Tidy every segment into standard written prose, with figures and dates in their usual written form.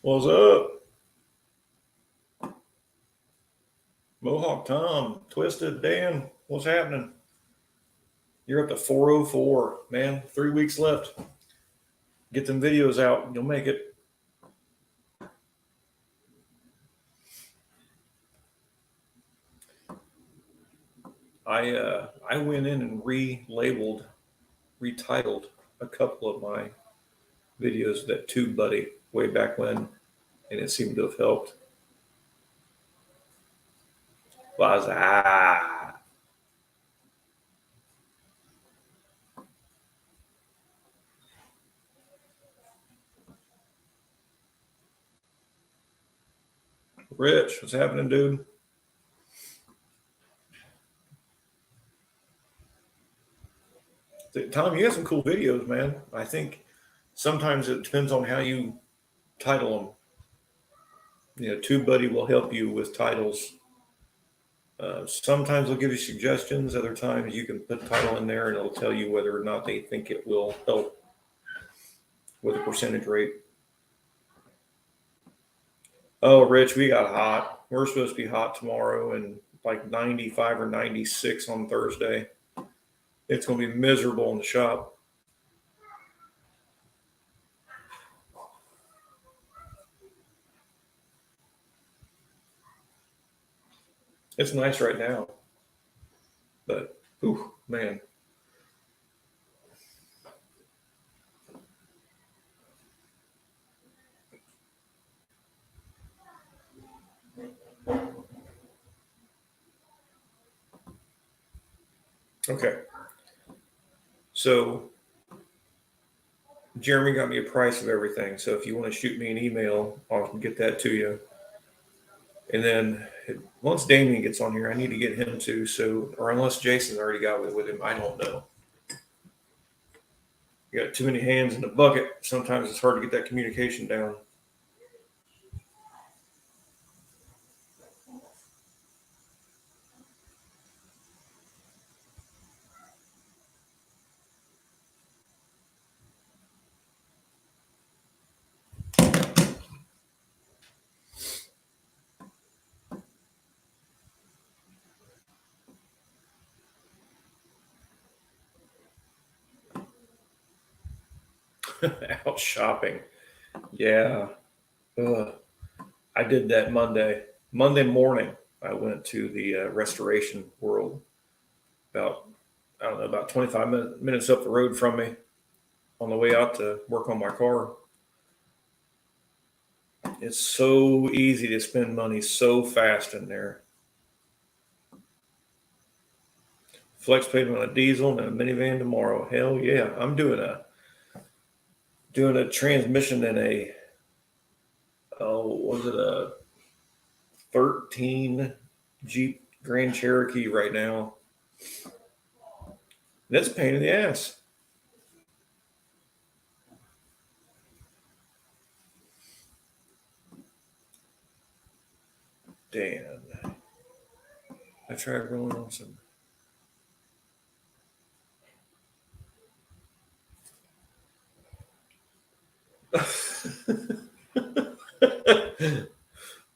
What's up? Mohawk Tom, Twisted Dan, what's happening? You're up to 404, man. 3 weeks left. Get them videos out. You'll make it. I went in and relabeled, retitled a couple of my videos that Tube Buddy way back when, and it seemed to have helped. Was Rich, what's happening, dude? Tom, you have some cool videos, man. I think sometimes it depends on how you title them. TubeBuddy will help you with titles. Sometimes they'll give you suggestions. Other times you can put title in there and it'll tell you whether or not they think it will help with a percentage rate. Oh, Rich, we got hot. We're supposed to be hot tomorrow and like 95 or 96 on Thursday. It's going to be miserable in the shop. It's nice right now. But, whew, man. Okay. So, Jeremy got me a price of everything. So, if you want to shoot me an email, I'll get that to you. And then once Damien gets on here, I need to get him too. So, or unless Jason's already got with him, I don't know. You got too many hands in the bucket. Sometimes it's hard to get that communication down. Out shopping. Yeah. I did that Monday. Monday morning, I went to the Restoration World about 25 minutes up the road from me on the way out to work on my car. It's so easy to spend money so fast in there. Flex paid on a diesel and a minivan tomorrow. Hell yeah. I'm doing a transmission in a was it a 13 Jeep Grand Cherokee right now. That's a pain in the ass. Dan. I tried rolling on some.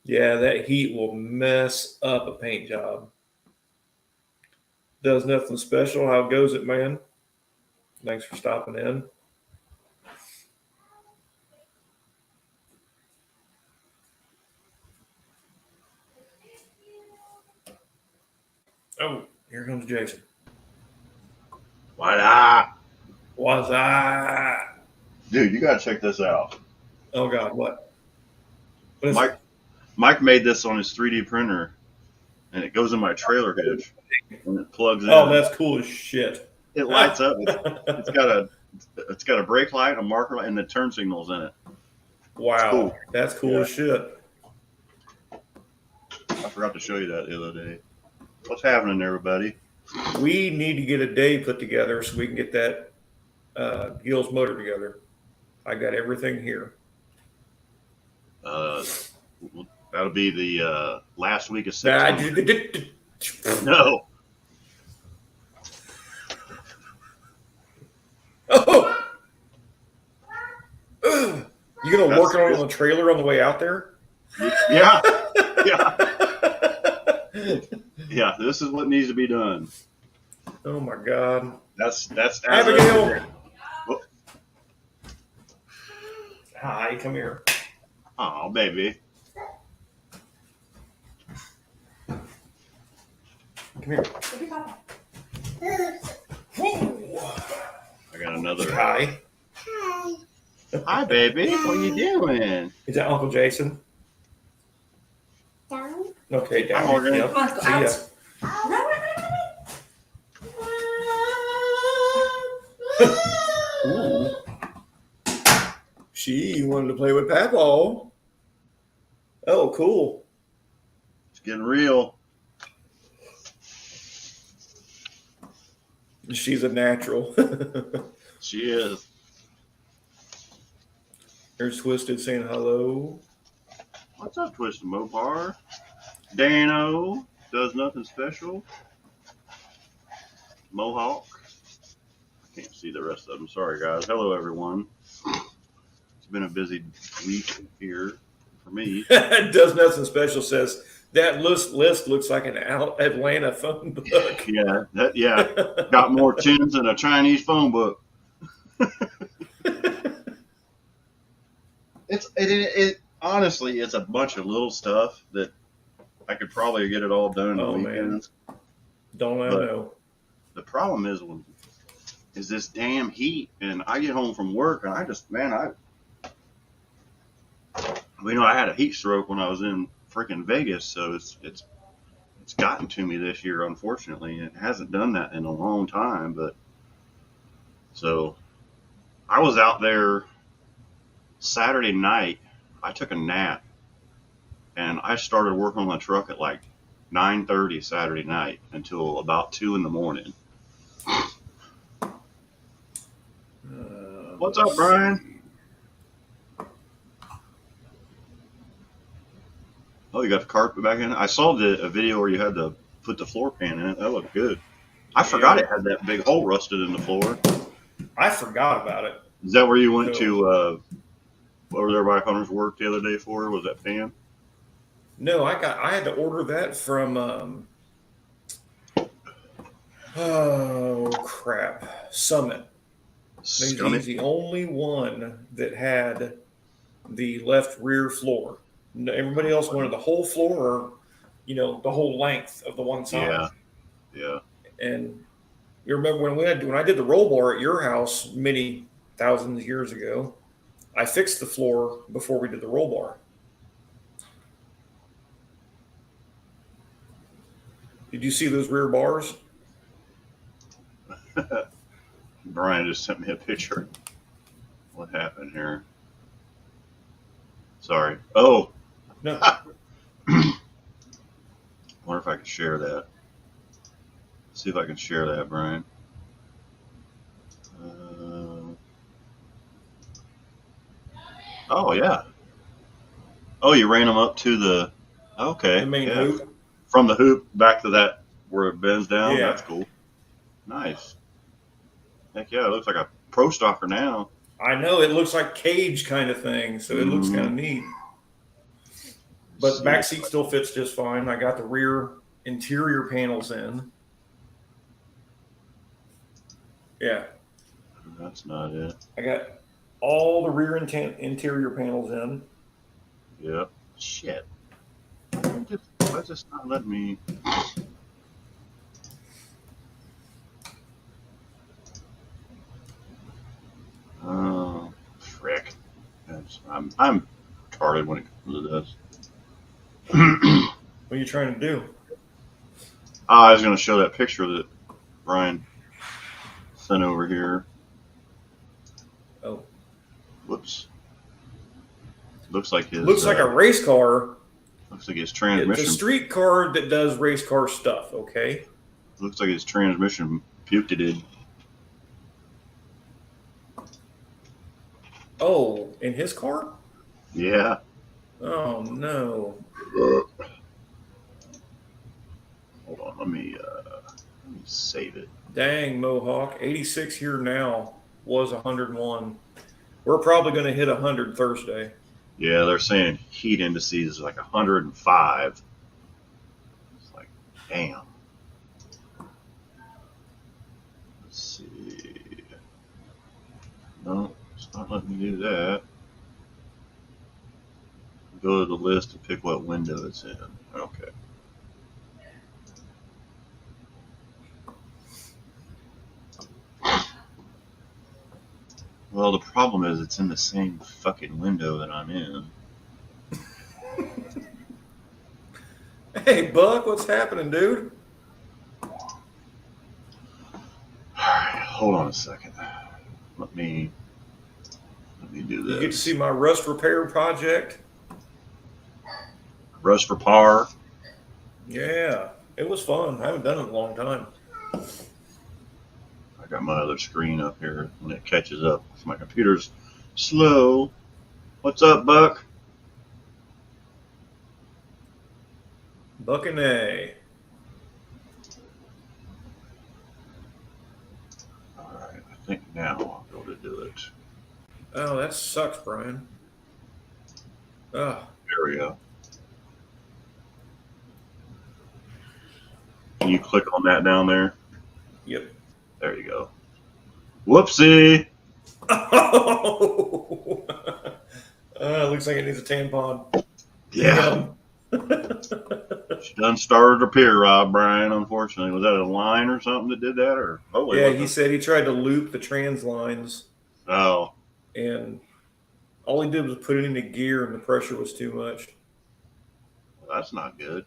Yeah, that heat will mess up a paint job. Does nothing special. How goes it, man? Thanks for stopping in. Oh, here comes Jason. Why not? Was I? Dude, you gotta check this out. Oh God, what is Mike it? Mike made this on his 3D printer and it goes in my trailer hitch and it plugs Oh, in. that's cool as shit. It lights up. It's got a brake light, a marker light, and the turn signals in it. It's Wow, cool. that's cool Yeah. as shit. I forgot to show you that the other day. What's happening, everybody? We need to get a day put together so we can get that Gills motor together. I got everything here. Uh, that'll be the last week of Ah, 16. No. Oh, You gonna That's work on the trailer on the way out there? yeah, yeah, yeah. This is what needs to be done. Oh my God. That's as of Abigail. today. Oh, Hi, come here. oh, baby. Come here. I got another. Hi. Hi, baby. What are you doing? Is that Uncle Jason? Down. Okay, down. Hi, Morgan. Yep. Come on, go See ya. Ooh. She wanted to play with Papa. Oh, cool. It's getting real. She's a natural. She is. There's Twisted saying hello. What's up, Twisted Mopar? Dano does nothing special. Mohawk. I can't see the rest of them. Sorry, guys. Hello, everyone. It's been a busy week here for me. Does nothing special says that list looks like an Atlanta phone book. Yeah, got more tins than a Chinese phone book. It honestly, it's a bunch of little stuff that I could probably get it all done in the Oh, man. weekends. Don't I But- know? The problem is this damn heat, and I get home from work, and I just, man, I had a heat stroke when I was in freaking Vegas, so it's gotten to me this year, unfortunately. It hasn't done that in a long time, but so I was out there Saturday night. I took a nap, and I started working on the truck at like 9:30 Saturday night until about 2 in the morning. What's up, Brian? Oh, you got the carpet back in? I saw a video where you had to put the floor pan in it. That looked good. I forgot it had that big hole rusted in the floor. I forgot about it. Is that where you went to over there by Hunter's work the other day for? Was that pan? No, I had to order that from oh crap, Summit. He's the only one that had the left rear floor. Everybody else wanted the whole floor, or the whole length of the one side. Yeah. And you remember when I did the roll bar at your house many thousands of years ago, I fixed the floor before we did the roll bar. Did you see those rear bars? Brian just sent me a picture. What happened here? Sorry. Oh. No. Wonder if I can share that. See if I can share that, Brian. Oh yeah. Oh, you ran them up to the. Okay. The main yeah. hoop. From the hoop back to that where it bends down. Yeah. That's cool. Nice. Heck yeah, it looks like a pro stocker now. I know it looks like cage kind of thing, so it looks kind of neat. But back seat still fits just fine. I got the rear interior panels in. Yeah. That's not it. I got all the rear interior panels in. Yep. Shit. Why just not let me? Oh, frick. I'm retarded when it comes to this. What are you trying to do? I was going to show that picture that Brian sent over here. Oh. Whoops. Looks like his. Looks like a race car. Looks like his It's transmission. a street car that does race car stuff, okay? Looks like his transmission puked it in. Oh, in his car? Yeah. Oh, no. Hold on. Let me save it. Dang, Mohawk. 86 here now was 101. We're probably going to hit 100 Thursday. Yeah, they're saying heat indices is like 105. It's like, damn. Let's see. No, it's not letting me do that. Go to the list and pick what window it's in. Okay. Well, the problem is it's in the same fucking window that I'm in. Hey, Buck, what's happening, dude? Alright, hold on a second. Let me do this. You get to see my rust repair project. Rust for par. Yeah, it was fun. I haven't done it in a long time. I got my other screen up here. When it catches up, my computer's slow. What's up, Buck? Buck and A. Alright, I think now I'll be able to do it. Oh, that sucks, Brian. Oh, There we go. Can you click on that down there? yep. There you go. Whoopsie! Oh, looks like it needs a tampon. Yeah. She done started her pier rod, Brian, unfortunately. Was that a line or something that did that? Or holy Yeah, what he the- said he tried to loop the trans lines, Oh, and all he did was put it into gear, and the pressure was too much. that's not good.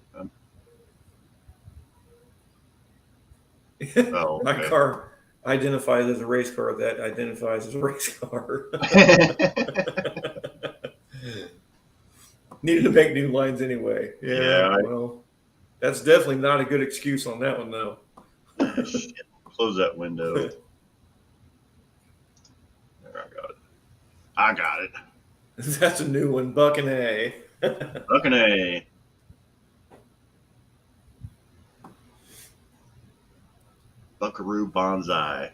My okay. car identifies as a race car that identifies as a race car. Needed to make new lines anyway. Yeah. Well, that's definitely not a good excuse on that one, though. Shit. Close that window. There, I got it. I got it. That's a new one, Buck and A. Fucking A. Buckaroo Bonsai.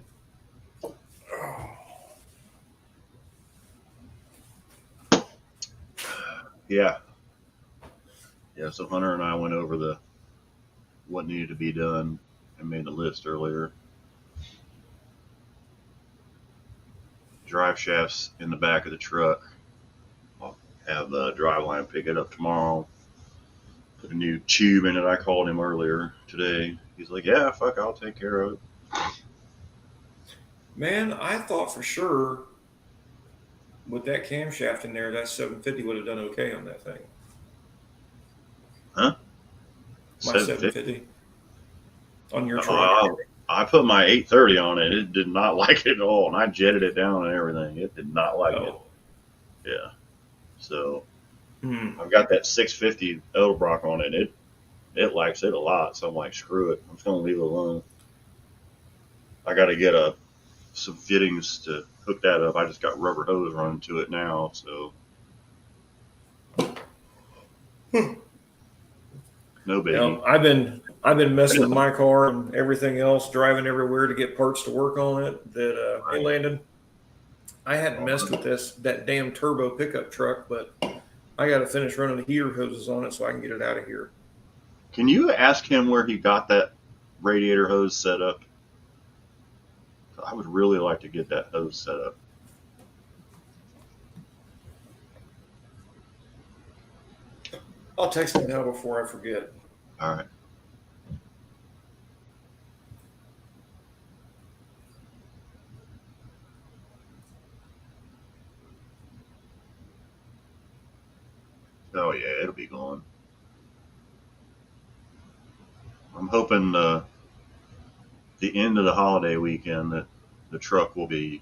Yeah. Yeah, so Hunter and I went over what needed to be done and made a list earlier. Drive shafts in the back of the truck. I'll have the driveline pick it up tomorrow. Put a new tube in it. I called him earlier today. He's like, yeah, fuck, I'll take care of it. Man, I thought for sure with that camshaft in there, that 750 would have done okay on that thing. Huh? My 750 on your truck. I put my 830 on it. It did not like it at all, and I jetted it down and everything. It did not like it. Yeah. So I've got that 650 Edelbrock on it. It likes it a lot. So I'm like, screw it. I'm just gonna leave it alone. I got to get some fittings to hook that up. I just got rubber hose running to it now. So no biggie. Now, I've been messing with my car and everything else, driving everywhere to get parts to work on it. That hey, Landon, I hadn't messed with that damn turbo pickup truck, but I got to finish running the heater hoses on it so I can get it out of here. Can you ask him where he got that radiator hose set up? I would really like to get that hose set up. I'll text him now before I forget. All right. Oh yeah, it'll be gone. I'm hoping the end of the holiday weekend that the truck will be.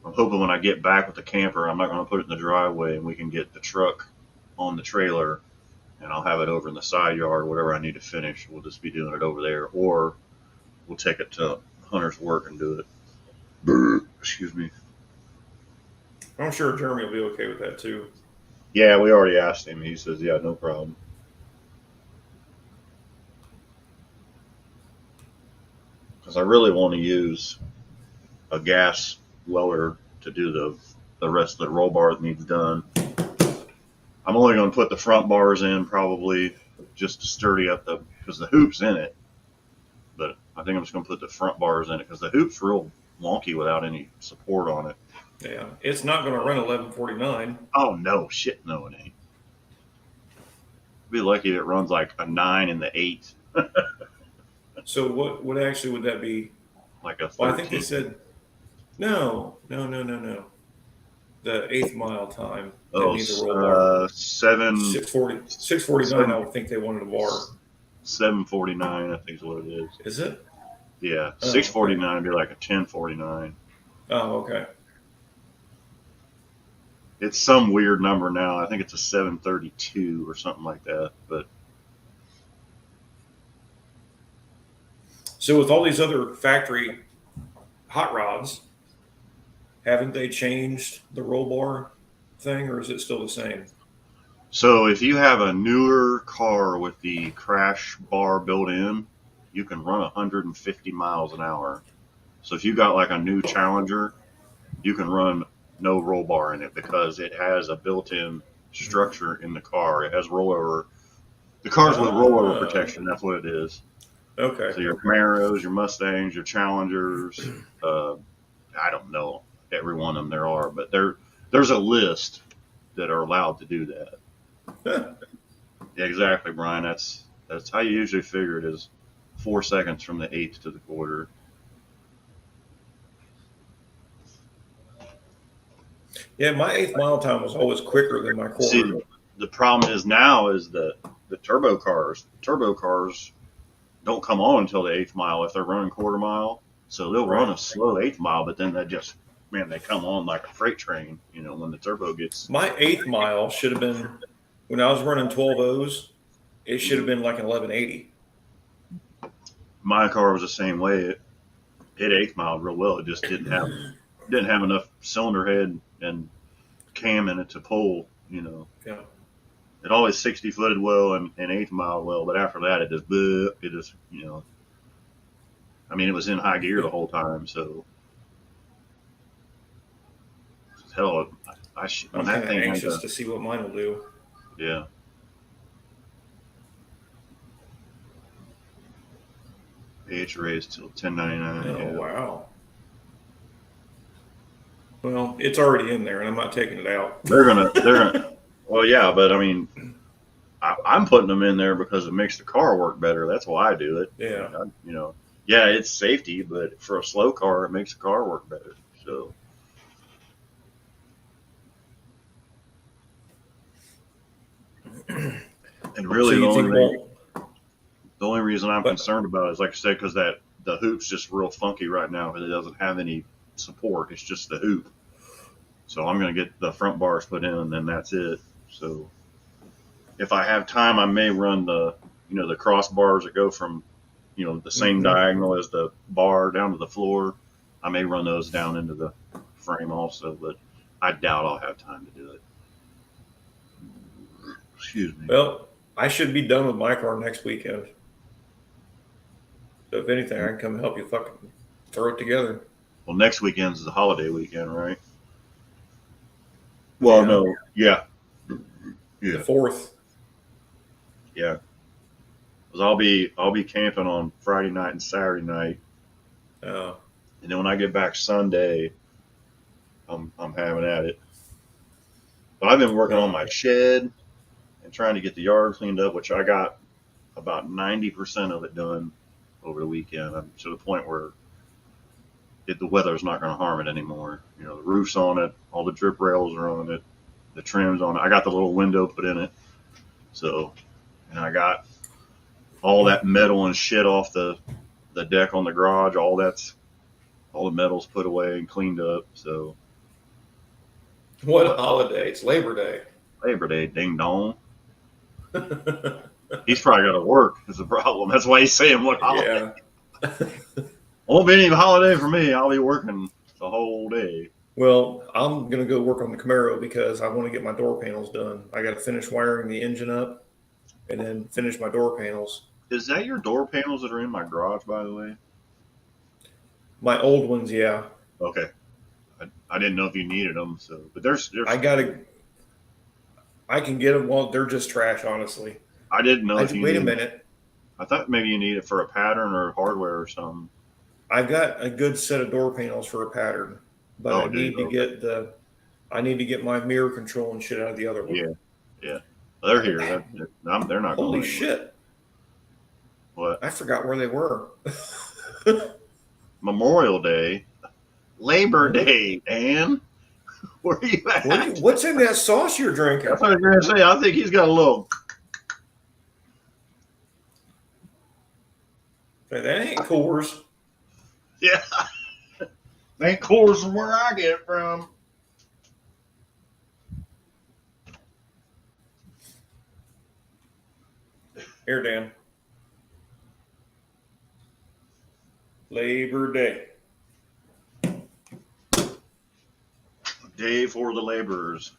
I'm hoping when I get back with the camper, I'm not going to put it in the driveway, and we can get the truck on the trailer, and I'll have it over in the side yard. Whatever I need to finish, we'll just be doing it over there, or we'll take it to Hunter's work and do it. Excuse me. I'm sure Jeremy will be okay with that too. Yeah, we already asked him. He says, yeah, no problem. Because I really want to use a gas welder to do the rest of the roll bar that needs done. I'm only going to put the front bars in probably just to sturdy up because the hoop's in it. But I think I'm just going to put the front bars in it because the hoop's real wonky without any support on it. Yeah, it's not going to run 1149. Oh no, shit, no, it ain't. Be lucky if it runs like a 9 in the 8. So what actually would that be? Like a 13. Well, I think they said no. The 8th mile time. Oh, needs a roll bar. 649. I would think they wanted a bar. 749, I think is what it is. Is it? Yeah, Oh, 649 would be like a 1049. Oh, okay. It's some weird number now. I think it's a 732 or something like that. But So with all these other factory hot rods, haven't they changed the roll bar thing, or is it still the same? so if you have a newer car with the crash bar built in, you can run 150 miles an hour. So if you got like a new Challenger, you can run no roll bar in it because it has a built-in structure in the car. It has rollover. The cars with rollover protection. That's what it is. Okay. So your Camaros, your Mustangs, your Challengers. I don't know every one of them there are, but there's a list that are allowed to do that. Yeah, exactly, Brian. That's how you usually figure it is 4 seconds from the 8th to the quarter. Yeah, my 8th mile time was always quicker than my quarter. See, the problem is now is the turbo cars. Turbo cars don't come on until the 8th mile if they're running quarter mile. So they'll run a slow 8th mile, but then they come on like a freight train, when the turbo gets. My 8th mile should have been, when I was running 12 O's, it should have been like an 1180. My car was the same way. It hit 8th mile real well. It just didn't have enough cylinder head and cam in it to pull, Yeah. It always 60 footed well and 8th mile well, but after that it just I mean, it was in high gear the whole time, so hell, I'm kind of anxious to see what mine will do. Yeah. Age raised till 1099. Oh, yeah. Wow. Well, it's already in there, and I'm not taking it out. They're gonna. Well, yeah, but I mean, I'm putting them in there because it makes the car work better. That's why I do it. Yeah. Yeah, it's safety, but for a slow car, it makes the car work better. So. And really, the only reason I'm concerned about it is, like I said, because the hoop's just real funky right now because it doesn't have any support. It's just the hoop. So I'm going to get the front bars put in, and then that's it. So if I have time, I may run the crossbars that go from, the same diagonal as the bar down to the floor. I may run those down into the frame also, but I doubt I'll have time to do it. Excuse me. Well, I should be done with my car next weekend. So if anything, I can come help you fucking throw it together. Well, next weekend's the holiday weekend, right? Well, yeah. No. Yeah. The 4th. Yeah. Because I'll be camping on Friday night and Saturday night. Oh. And then when I get back Sunday, I'm having at it. But I've been working on my shed and trying to get the yard cleaned up, which I got about 90% of it done over the weekend. I'm to the point where the weather's not going to harm it anymore. The roof's on it, all the drip rails are on it, the trim's on it. I got the little window put in it. So, and I got all that metal and shit off the deck on the garage. All the metal's put away and cleaned up. So. What a holiday. It's Labor Day. Labor Day, ding dong. He's probably got to work is the problem. That's why he's saying what holiday. Yeah. Won't be any holiday for me. I'll be working the whole day. Well, I'm going to go work on the Camaro because I want to get my door panels done. I got to finish wiring the engine up and then finish my door panels. Is that your door panels that are in my garage, by the way? My old ones, yeah. Okay. I didn't know if you needed them. So, but there's I can get them. Well, they're just trash, honestly. I didn't know if you Wait a needed. minute. I thought maybe you need it for a pattern or hardware or something. I've got a good set of door panels for a pattern, but Oh, I need to dude, get my mirror control and shit out of the other one. yeah. They're here. They're not Holy going. shit! What? I forgot where they were. Memorial Day, Labor Day, Dan. Where are you at? What's in that sauce you're drinking? That's what I was going to say. I think he's got a little. That ain't Coors. Yeah. Ain't Coors from where I get it from. Here, Dan. Labor Day. Day for the laborers.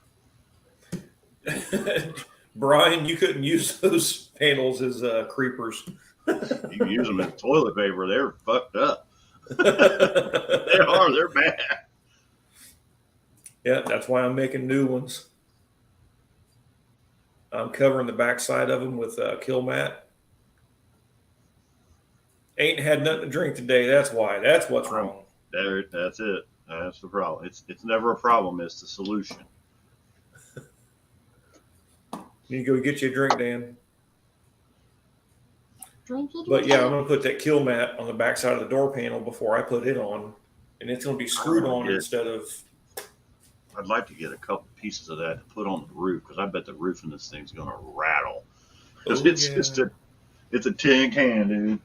Brian, you couldn't use those panels as creepers. You can use them as toilet paper. They're fucked up. They are. They're bad. Yeah, that's why I'm making new ones. I'm covering the backside of them with kill mat. Ain't had nothing to drink today. That's why. That's what's wrong. That's it. That's the problem. It's never a problem. It's the solution. You need to go get you a drink, Dan. But yeah, I'm going to put that kill mat on the backside of the door panel before I put it on. And it's going to be screwed on instead of... I'd like to get a couple pieces of that to put on the roof because I bet the roof in this thing's going to rattle. Because it's a tin can, dude.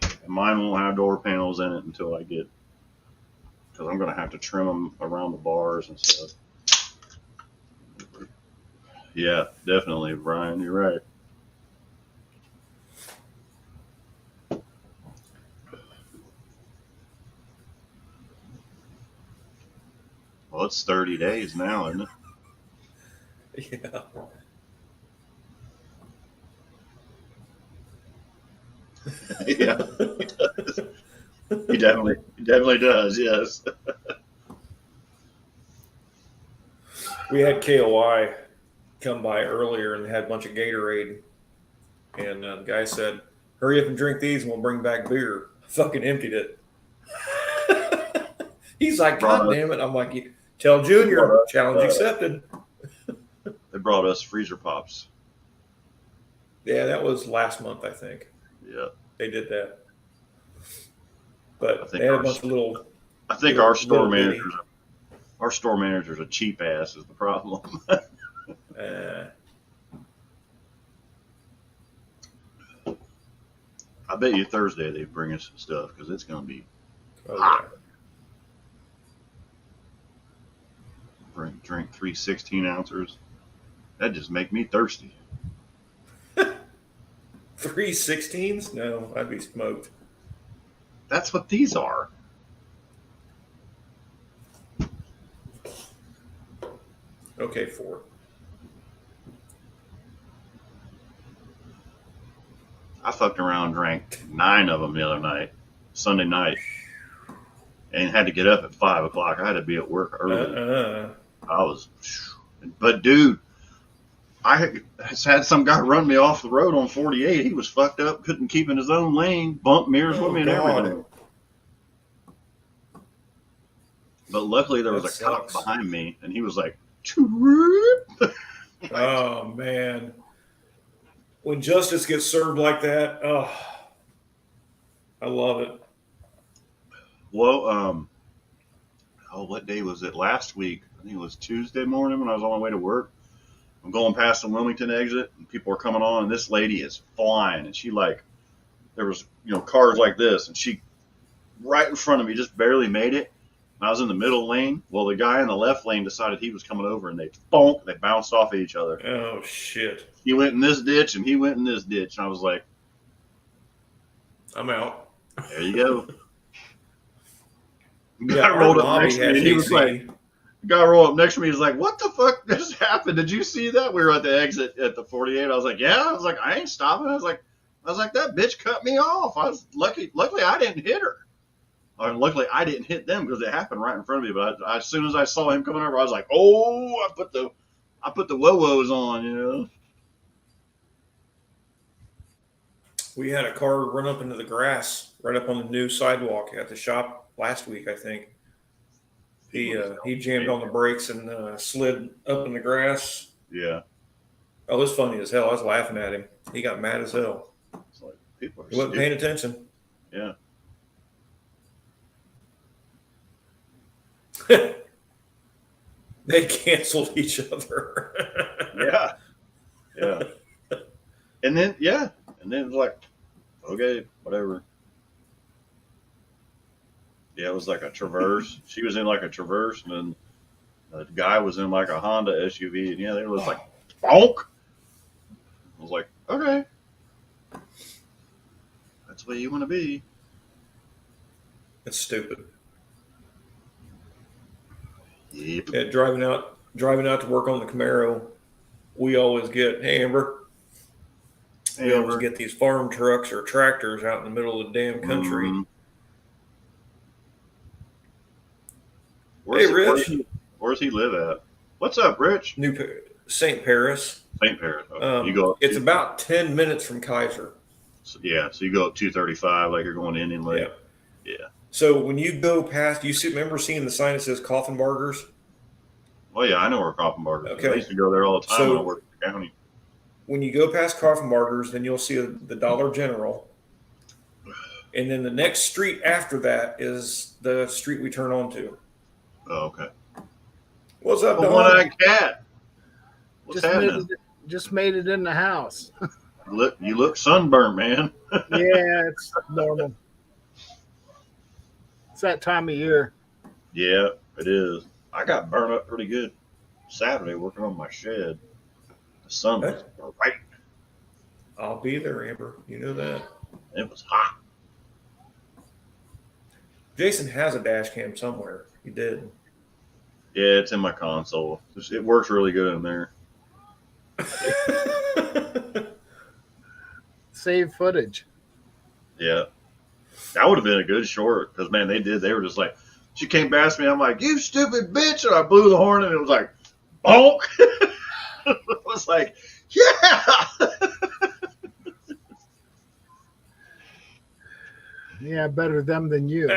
And mine won't have door panels in it until I get... Because I'm going to have to trim them around the bars and stuff. Yeah, definitely, Brian. You're right. Well, it's 30 days now, isn't it? Yeah. Yeah. He definitely does, yes. We had KOI come by earlier and had a bunch of Gatorade. And the guy said, hurry up and drink these and we'll bring back beer. I fucking emptied it. He's like, God damn it. I'm like, tell Junior, challenge accepted. They brought us freezer pops. Yeah, that was last month, I think. Yeah. They did that. But they had a bunch of little... I think our store manager's a cheap ass is the problem. I bet you Thursday they bring us some stuff because it's going to be hot. Drink 3 16-ounces. That just make me thirsty. 3 16s? No, I'd be smoked. That's what these are. Okay, 4. I fucked around and drank 9 of them the other night, Sunday night, and had to get up at 5 o'clock. I had to be at work early. But dude, I had some guy run me off the road on 48. He was fucked up, couldn't keep in his own lane, bumped mirrors with me and everything. But luckily there was a cop behind me, and he was like, oh, man. When justice gets served like that, oh, I love it. Well, what day was it? Last week. I think it was Tuesday morning when I was on my way to work. I'm going past the Wilmington exit, and people are coming on, and this lady is flying, and she there was, cars like this, and she right in front of me just barely made it. I was in the middle lane. Well, the guy in the left lane decided he was coming over, and they bounced off of each other. Oh, shit. He went in this ditch, and he went in this ditch. And I was like, I'm out. There you go. Guy rolled up next to me, and he was like, guy rolled up next to me. He's like, what the fuck just happened? Did you see that? We were at the exit at the 48. I was like, yeah. I was like, I ain't stopping. I was like, that bitch cut me off. I was luckily I didn't hit her. Luckily, I didn't hit them because it happened right in front of me. But as soon as I saw him coming over, I was like, "Oh!" I put the Wowos on, you know. We had a car run up into the grass right up on the new sidewalk at the shop last week, I think. He jammed on the brakes and slid up in the grass. Yeah. Oh, it was funny as hell. I was laughing at him. He got mad as hell. It's like people are He wasn't paying attention. Yeah. They canceled each other. Yeah. Yeah. And then it was like, okay, whatever. Yeah, it was like a Traverse. She was in like a Traverse, and then the guy was in like a Honda SUV, and yeah, they was like, bonk. I was like, okay, that's where you want to be. It's stupid. Yep. Yeah, driving out to work on the Camaro, we always get, hey Amber, we always get these farm trucks or tractors out in the middle of the damn country. Mm-hmm. Hey, Rich. Where does he live at? What's up, Rich? St. Paris. St. Paris. Okay. You go up it's about 10 minutes from Kaiser. So you go up 235 like you're going to Indian Lake. Yeah. So when you go past, remember seeing the sign that says Coffin Burgers? Oh, yeah, I know where Coffin Burgers is. Okay. I used to go there all the time when I worked in the county. When you go past Coffin Burgers, then you'll see the Dollar General. And then the next street after that is the street we turn onto. Oh, okay. What's up, the one-eyed cat? What's happening? Just made it in the house. You look sunburned, man. Yeah, it's normal. It's that time of year. Yeah, it is. I got burned up pretty good Saturday working on my shed. The sun was bright. I'll be there, Amber. You know that. It was hot. Jason has a dash cam somewhere. He did. Yeah, it's in my console. It works really good in there. Save footage. Yeah. That would have been a good short because, man, they were just like, she came past me. I'm like, you stupid bitch. And I blew the horn and it was like, bonk. It was like, yeah. Yeah, better them than you.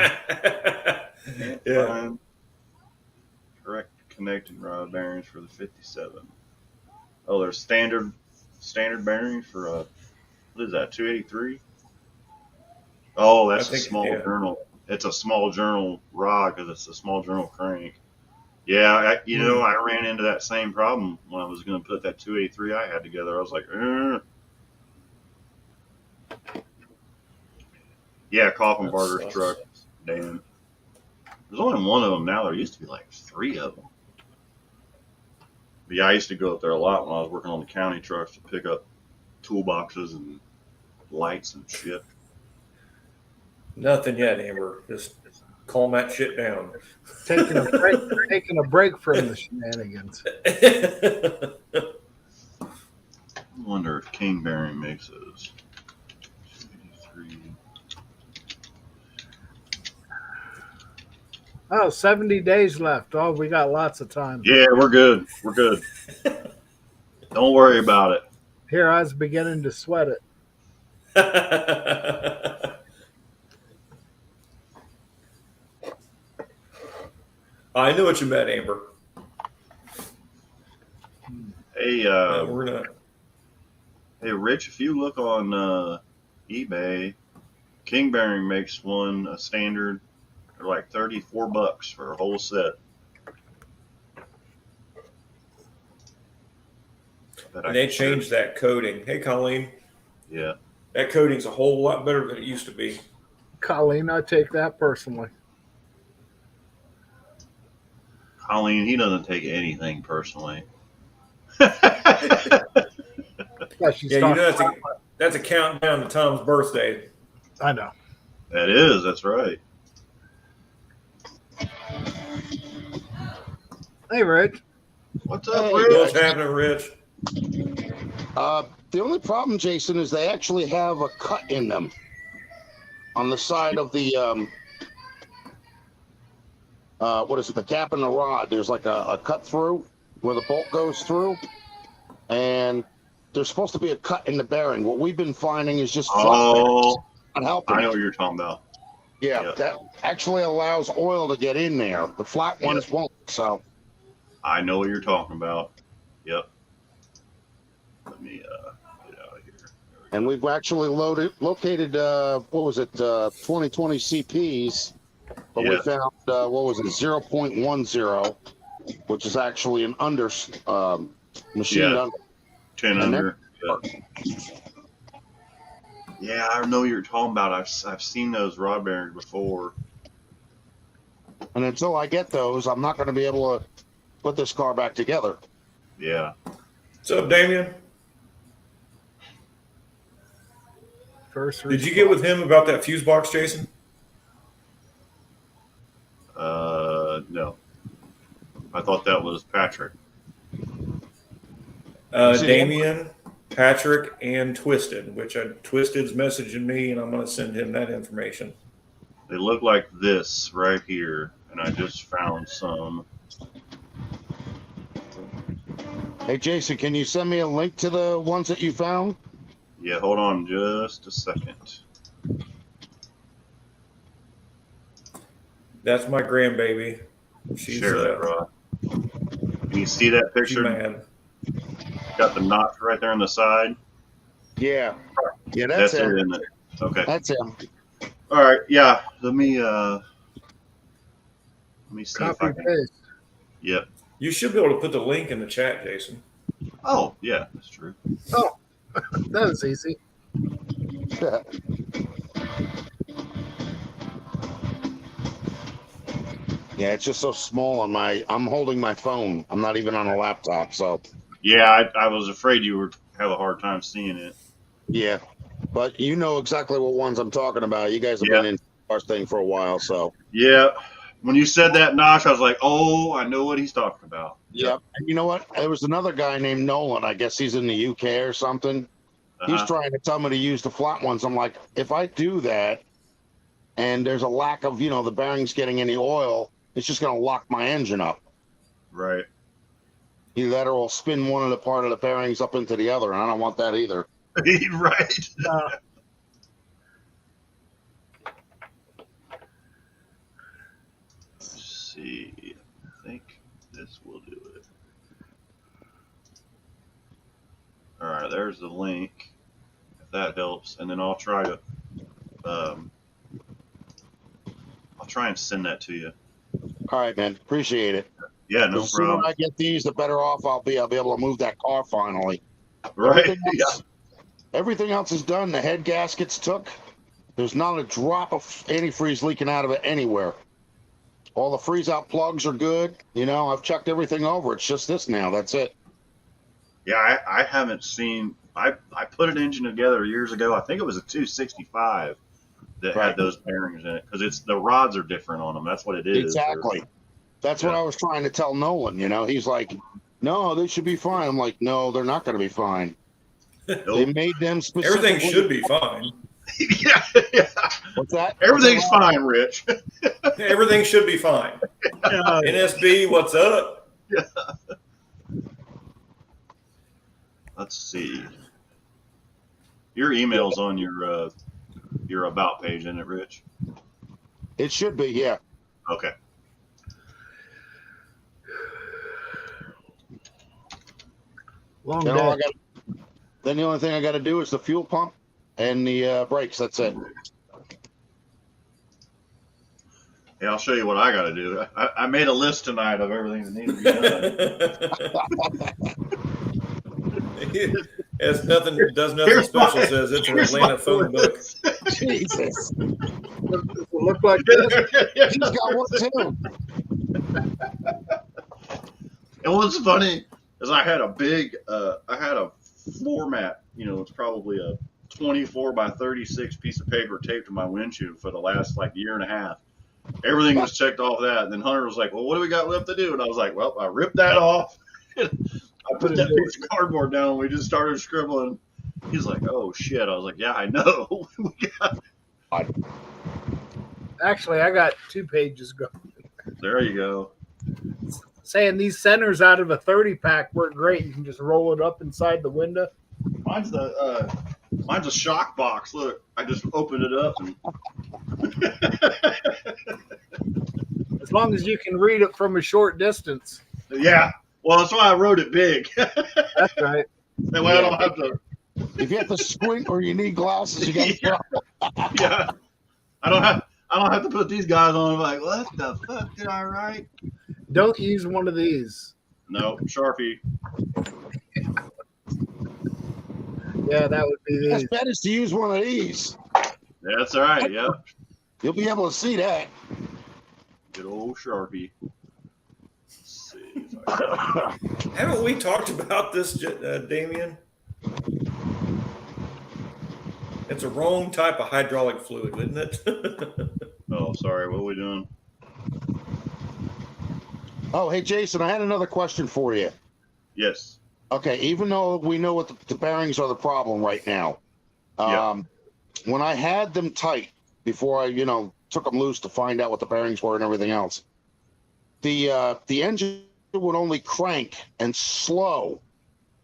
Yeah. Correct connecting rod bearings for the 57. Oh, there's standard bearings for what is that, 283? Oh, that's a small journal. It's a small journal rod because it's a small journal crank. Yeah, I ran into that same problem when I was going to put that 283 I had together. I was like, Yeah, Coffin Burgers truck. Damn. There's only one of them now. There used to be like 3 of them. But yeah, I used to go up there a lot when I was working on the county trucks to pick up toolboxes and lights and shit. Nothing yet, Amber. Just calm that shit down. Taking a break from the shenanigans. I wonder if King Bearing makes those. 283. Oh, 70 days left. Oh, we got lots of time. Yeah, we're good. We're good. Don't worry about it. Here, I was beginning to sweat it. I knew what you meant, Amber. Hey, we're not. Hey, Rich, if you look on eBay, King Bearing makes one a standard. They're like $34 for a whole set. And they changed that coating. Hey, Colleen. Yeah. That coating's a whole lot better than it used to be. Colleen, I take that personally. Colleen, he doesn't take anything personally. Yeah, you know that's a countdown to Tom's birthday. I know. That is. That's right. Hey, Rich. What's up, Hey, Rich? What's happening, Rich? The only problem, Jason, is they actually have a cut in them on the side of the what is it? The cap and the rod. There's like a cut through where the bolt goes through, and there's supposed to be a cut in the bearing. What we've been finding is just flat bearings Oh, not helping. I know what you're talking about. Yeah, Yep. that actually allows oil to get in there. The flat ones Yep. won't. So I know what you're talking about. Yep. Let me get out of here. There we and we've actually located what was it 2020 CPs, but we Yeah. found what was it 0.10, which is actually an under machined Yeah. under. 10 And under. Yeah, I know what you're talking about. I've seen those rod bearings before. And until I get those, I'm not going to be able to put this car back together. Yeah. What's up, Damien? First Did you get with him about that fuse box, Jason? No. I thought that was Patrick. See, Damien, Patrick, and Twisted, which Twisted's messaging me, and I'm going to send him that information. They look like this right here, and I just found some. Hey, Jason, can you send me a link to the ones that you found? Yeah, hold on just a second. That's my grandbaby. She's Share that, Rod. Can you see that she's picture? mad. Got the notch right there on the side. Yeah. Yeah, that's it, him. isn't it? Okay. That's him. All right. Yeah. Let me see if Copy I can. paste. Yep. You should be able to put the link in the chat, Jason. Oh, yeah, that's true. That was easy. Yeah, it's just so small on I'm holding my phone. I'm not even on a laptop, so Yeah, I was afraid you would have a hard time seeing it. yeah. But you know exactly what ones I'm talking about. You guys have Yeah. been in our thing for a while, so Yeah. When you said that notch, I was like, oh, I know what he's talking about. yep. And you know what? There was another guy named Nolan. I guess he's in the UK or something. He's Uh-huh. trying to tell me to use the flat ones. I'm like, if I do that and there's a lack of, the bearings getting any oil, it's just going to lock my engine up. Right. Either that or will spin one of the part of the bearings up into the other, and I don't want that either. Right. Let's see. I think this will do it. All right, there's the link. If that helps, and then I'll try to, I'll try and send that to you. All right, man. Appreciate it. Yeah, no The sooner problem. I get these, the better off I'll be. I'll be able to move that car finally. Right. Yeah. Everything else is done. The head gaskets took. There's not a drop of antifreeze leaking out of it anywhere. All the freeze out plugs are good. I've checked everything over. It's just this now. That's it. Yeah, I haven't seen. I put an engine together years ago. I think it was a 265 that Right. had those bearings in it because the rods are different on them. That's what it is. Exactly. That's what I was trying to tell Nolan. He's like, no, they should be fine. I'm like, no, they're not going to be fine. They Nope. made them specifically. Everything should be fine. Yeah. What's that? Everything's fine, Rich. Everything should be fine. NSB, what's up? Let's see. Your email's on your about page, isn't it, Rich? It should be, yeah. Okay. Long Then, all I day. then the only thing I got to do is the fuel pump and the brakes. That's it. Yeah, I'll show you what I got to do. I made a list tonight of everything that needs to be done. It's nothing. Does nothing Here's special. my- Says it's an here's Atlanta my phone book. Jesus. Does it look like this? He's got one too. And what's funny is I had a floor mat, it's probably a 24 by 36 piece of paper taped to my windshield for the last year and a half. Everything was checked off that. And then Hunter was like, well, what do we got left to do? And I was like, well, I ripped that off. I put that piece of cardboard down and we just started scribbling. He's like, oh shit. I was like, yeah, I know. Actually, I got 2 pages going. There you go. Saying these centers out of a 30 pack work great. You can just roll it up inside the window. Mine's a shock box. Look, I just opened it up and As long as you can read it from a short distance. yeah. Well, that's why I wrote it big. That's right. That way I don't have to. If you have to squint or you need glasses, you got Yeah. Yeah. I don't have to put these guys on. I'm like, what the fuck did I write? Don't use one of these. No, Sharpie. Yeah, that would be Best these. bet is to use one of these. That's all right. Yeah. You'll be able to see that. Good old Sharpie. Let's see. If I can- Haven't we talked about this, Damien? It's a wrong type of hydraulic fluid, isn't it? Oh, sorry. What are we doing? Oh, hey, Jason, I had another question for you. Yes. Okay, even though we know what the bearings are the problem right now, Yeah. when I had them tight before I, took them loose to find out what the bearings were and everything else, the engine would only crank and slow,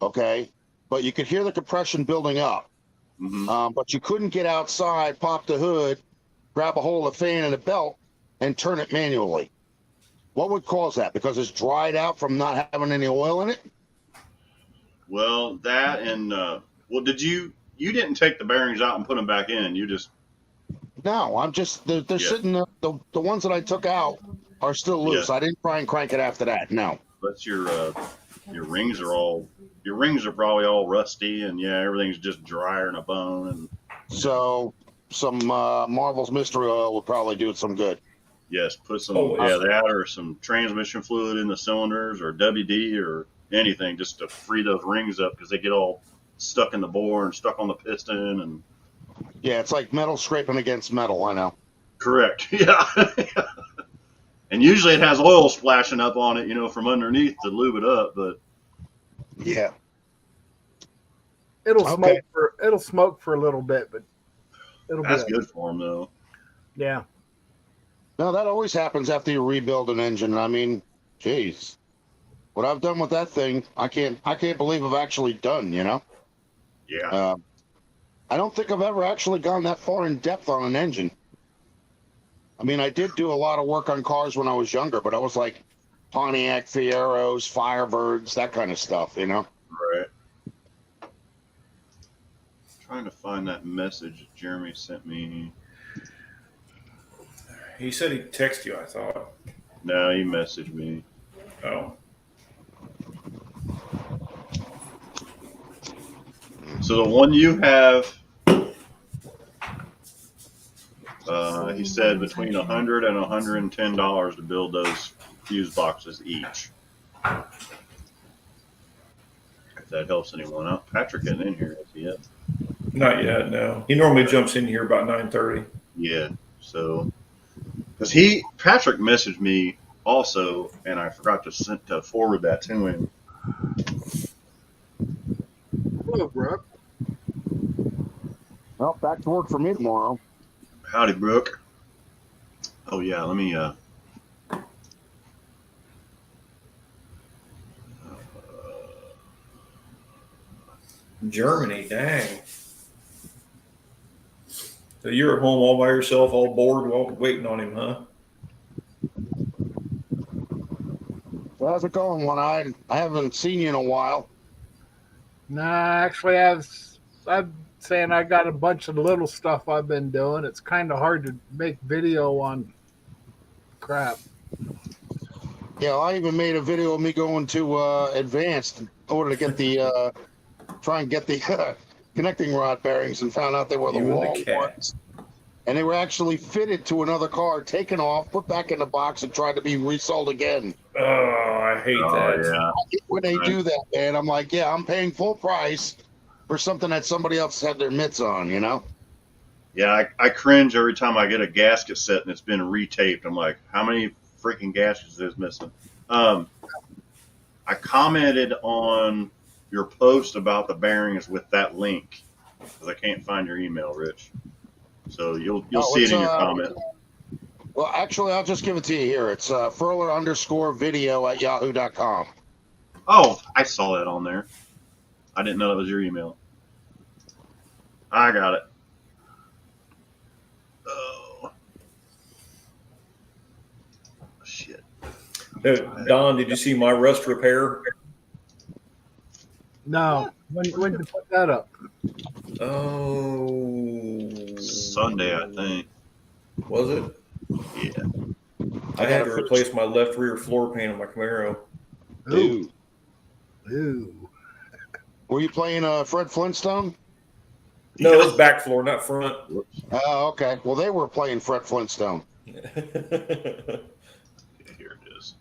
okay, but you could hear the compression building up. Mm-hmm. But you couldn't get outside, pop the hood, grab a hold of the fan and the belt, and turn it manually. What would cause that? Because it's dried out from not having any oil in it? Well, that and did you didn't take the bearings out and put them back in? You just No, I'm just they're Yeah. sitting there. The ones that I took out are still loose. Yeah. I didn't try and crank it after that. No. that's your rings are probably all rusty and yeah, everything's just drier than a bone and So some Marvel's Mystery Oil would probably do it some good. yes, put some Oh, that or some transmission fluid in the cylinders or WD or anything just to free those rings up because they get all stuck in the bore and stuck on the piston and Yeah, it's like metal scraping against metal. I know. correct. Yeah. And usually it has oil splashing up on it, from underneath to lube it up, but Yeah. It'll Okay. smoke for a little bit, but it'll that's be good for them though. Yeah. No, that always happens after you rebuild an engine. I mean, geez, what I've done with that thing, I can't believe I've actually done. Yeah. I don't think I've ever actually gone that far in depth on an engine. I mean, I did do a lot of work on cars when I was younger, but I was like Pontiac Fieros, Firebirds, that kind of stuff, Right. Trying to find that message Jeremy sent me. He said he'd text you, I thought. No, he messaged me. Oh. So the one you have, he said between $100 and $110 to build those fuse boxes each. If that helps anyone out. Patrick isn't in here as yet. Not yet, no. He normally jumps in here about 9:30. Yeah. So, because Patrick messaged me also, and I forgot to forward that to him. Hello, Brooke. Well, back to work for me tomorrow. Howdy, Brooke. Oh yeah, let me. Germany, dang. So you're at home all by yourself, all bored, waiting on him, huh? So how's it going, One Eye? I haven't seen you in a while. Nah, actually, I'm saying I got a bunch of little stuff I've been doing. It's kind of hard to make video on crap. Yeah, I even made a video of me going to Advanced in order to get the try and get the connecting rod bearings, and found out they were the You and the wrong cat. ones. And they were actually fitted to another car, taken off, put back in the box, and tried to be resold again. Oh, I hate Oh that. yeah. When they Right. do that, man, I'm like, yeah, I'm paying full price for something that somebody else had their mitts on, Yeah, I cringe every time I get a gasket set and it's been retaped. I'm like, how many freaking gaskets is missing? I commented on your post about the bearings with that link because I can't find your email, Rich. So you'll Oh, see it it's, in your comment. Well, actually, I'll just give it to you here. It's Furler_video@yahoo.com. Oh, I saw that on there. I didn't know that was your email. I got it. Oh. Shit. Don, did you see my rust repair? No. When did you put that up? Oh, Sunday, I think. was it? Yeah. I had to replace my left rear floor pan on my Camaro. Dude, Ooh. were you playing Fred Flintstone? No, it was back floor, not front. Oh, okay. Well, they were playing Fred Flintstone. Here it is.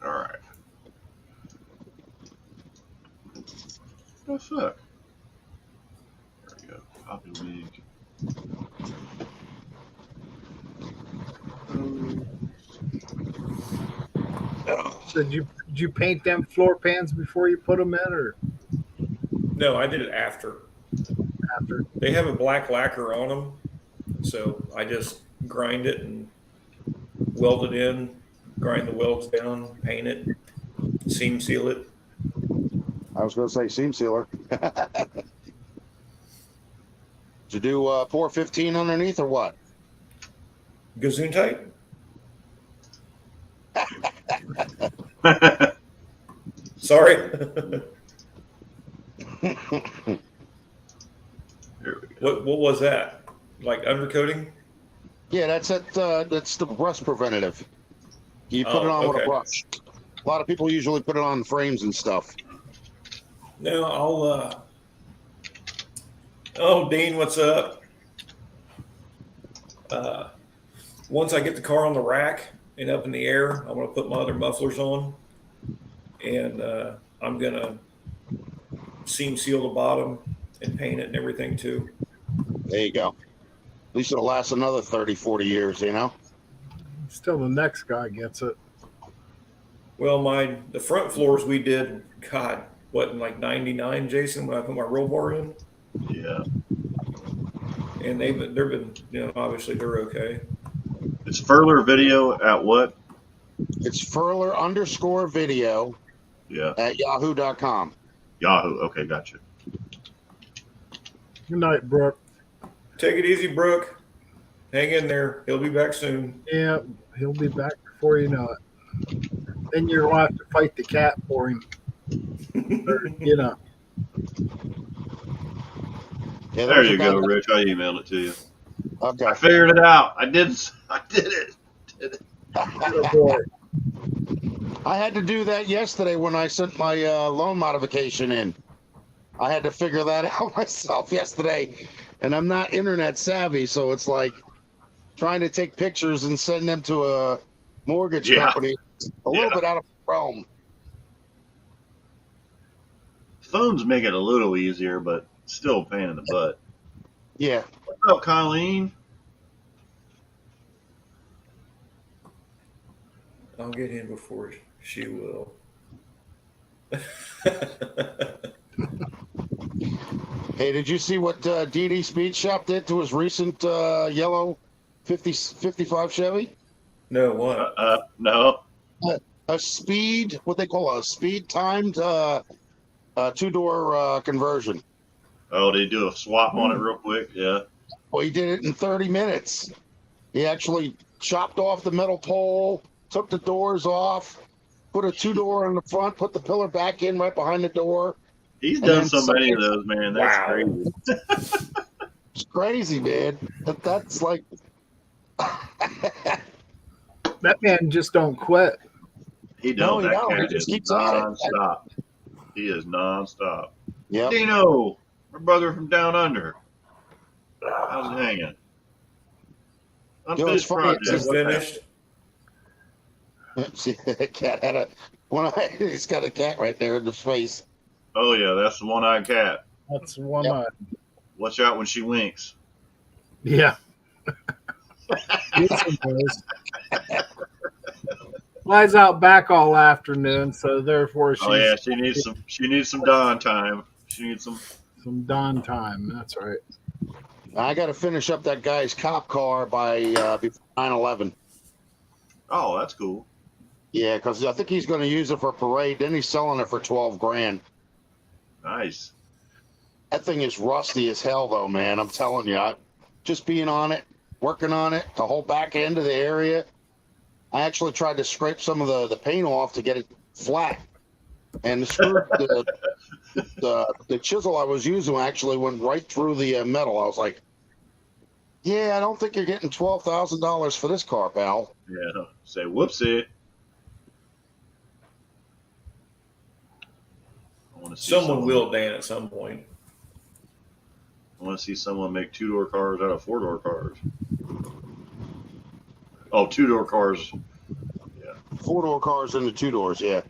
All right. Oh, fuck. There we go. Copy link. So did you paint them floor pans before you put them in, or No, I did it after. after? They have a black lacquer on them, so I just grind it and weld it in, grind the welds down, paint it, seam seal it. I was going to say seam sealer. Did you do pour 15 underneath or what? Gesundheit? Sorry. Here we go. What was that? Like undercoating? Yeah, that's it. That's the rust preventative. You put Oh, it on with okay. a brush. A lot of people usually put it on frames and stuff. No, I'll. Oh, Dean, what's up? Once I get the car on the rack and up in the air, I'm going to put my other mufflers on, and I'm going to seam seal the bottom and paint it and everything too. There you go. At least it'll last another 30, 40 years, you know? Still, the next guy gets it. Well, the front floors we did, God, what, in like 99, Jason, when I put my roll bar in? Yeah. And they've been, obviously they're okay. It's Furler Video at what? It's Furler_video Yeah. at yahoo.com. Yahoo. Okay, gotcha. Good night, Brooke. Take it easy, Brooke. Hang in there. He'll be back soon. Yeah, he'll be back before you know it. Then you'll have to fight the cat for him. Or, Yeah, There there's you a go, guy- Rich. I emailed it to you. Okay. I figured it out. I did it. Oh, boy. I had to do that yesterday when I sent my loan modification in. I had to figure that out myself yesterday. And I'm not internet savvy, so it's like trying to take pictures and send them to a mortgage Yeah. company. A little Yeah. bit out of realm. Phones make it a little easier, but still a pain in the butt. Yeah. What's up, Colleen? I'll get in before she will. Hey, did you see what DD Speed Shop did to his recent yellow 55 Chevy? No, what? No. A speed, what they call a speed timed two-door conversion. Oh, they do a swap on it real quick. Yeah. Well, he did it in 30 minutes. He actually chopped off the metal pole, took the doors off, put a two-door on the front, put the pillar back in right behind the door. He's And done then so many of those, man. That's Wow. crazy. It's crazy, man. That's like, That man just don't quit. He No, don't. he That don't. He cat just is keeps at it. nonstop. He is nonstop. yep. Dino, my brother from down under. How's it hanging? Unfinished funny, project. Just What finished. See, the cat had a one eye. He's got a cat right there in the face. happened? Oh yeah, that's the one-eyed cat. That's one Yep. eye. Watch out when she winks. Yeah. Yes, it does. Flies out back all afternoon, so therefore she's Oh yeah, she needs some dawn time. She needs some. some dawn time. That's right. I got to finish up that guy's cop car by before 9/11. Oh, that's cool. Yeah, because I think he's going to use it for a parade. Then he's selling it for 12 grand. Nice. That thing is rusty as hell, though, man. I'm telling you, just being on it, working on it, the whole back end of the area. I actually tried to scrape some of the paint off to get it flat, and the chisel I was using actually went right through the metal. I was like, "Yeah, I don't think you're getting $12,000 for this car, pal." Yeah. Say whoopsie. I want to see Someone will, Dan, at some point. I want to see someone make 2-door cars out of 4-door cars. Oh, 2-door cars. 4-door cars into 2-doors, yeah.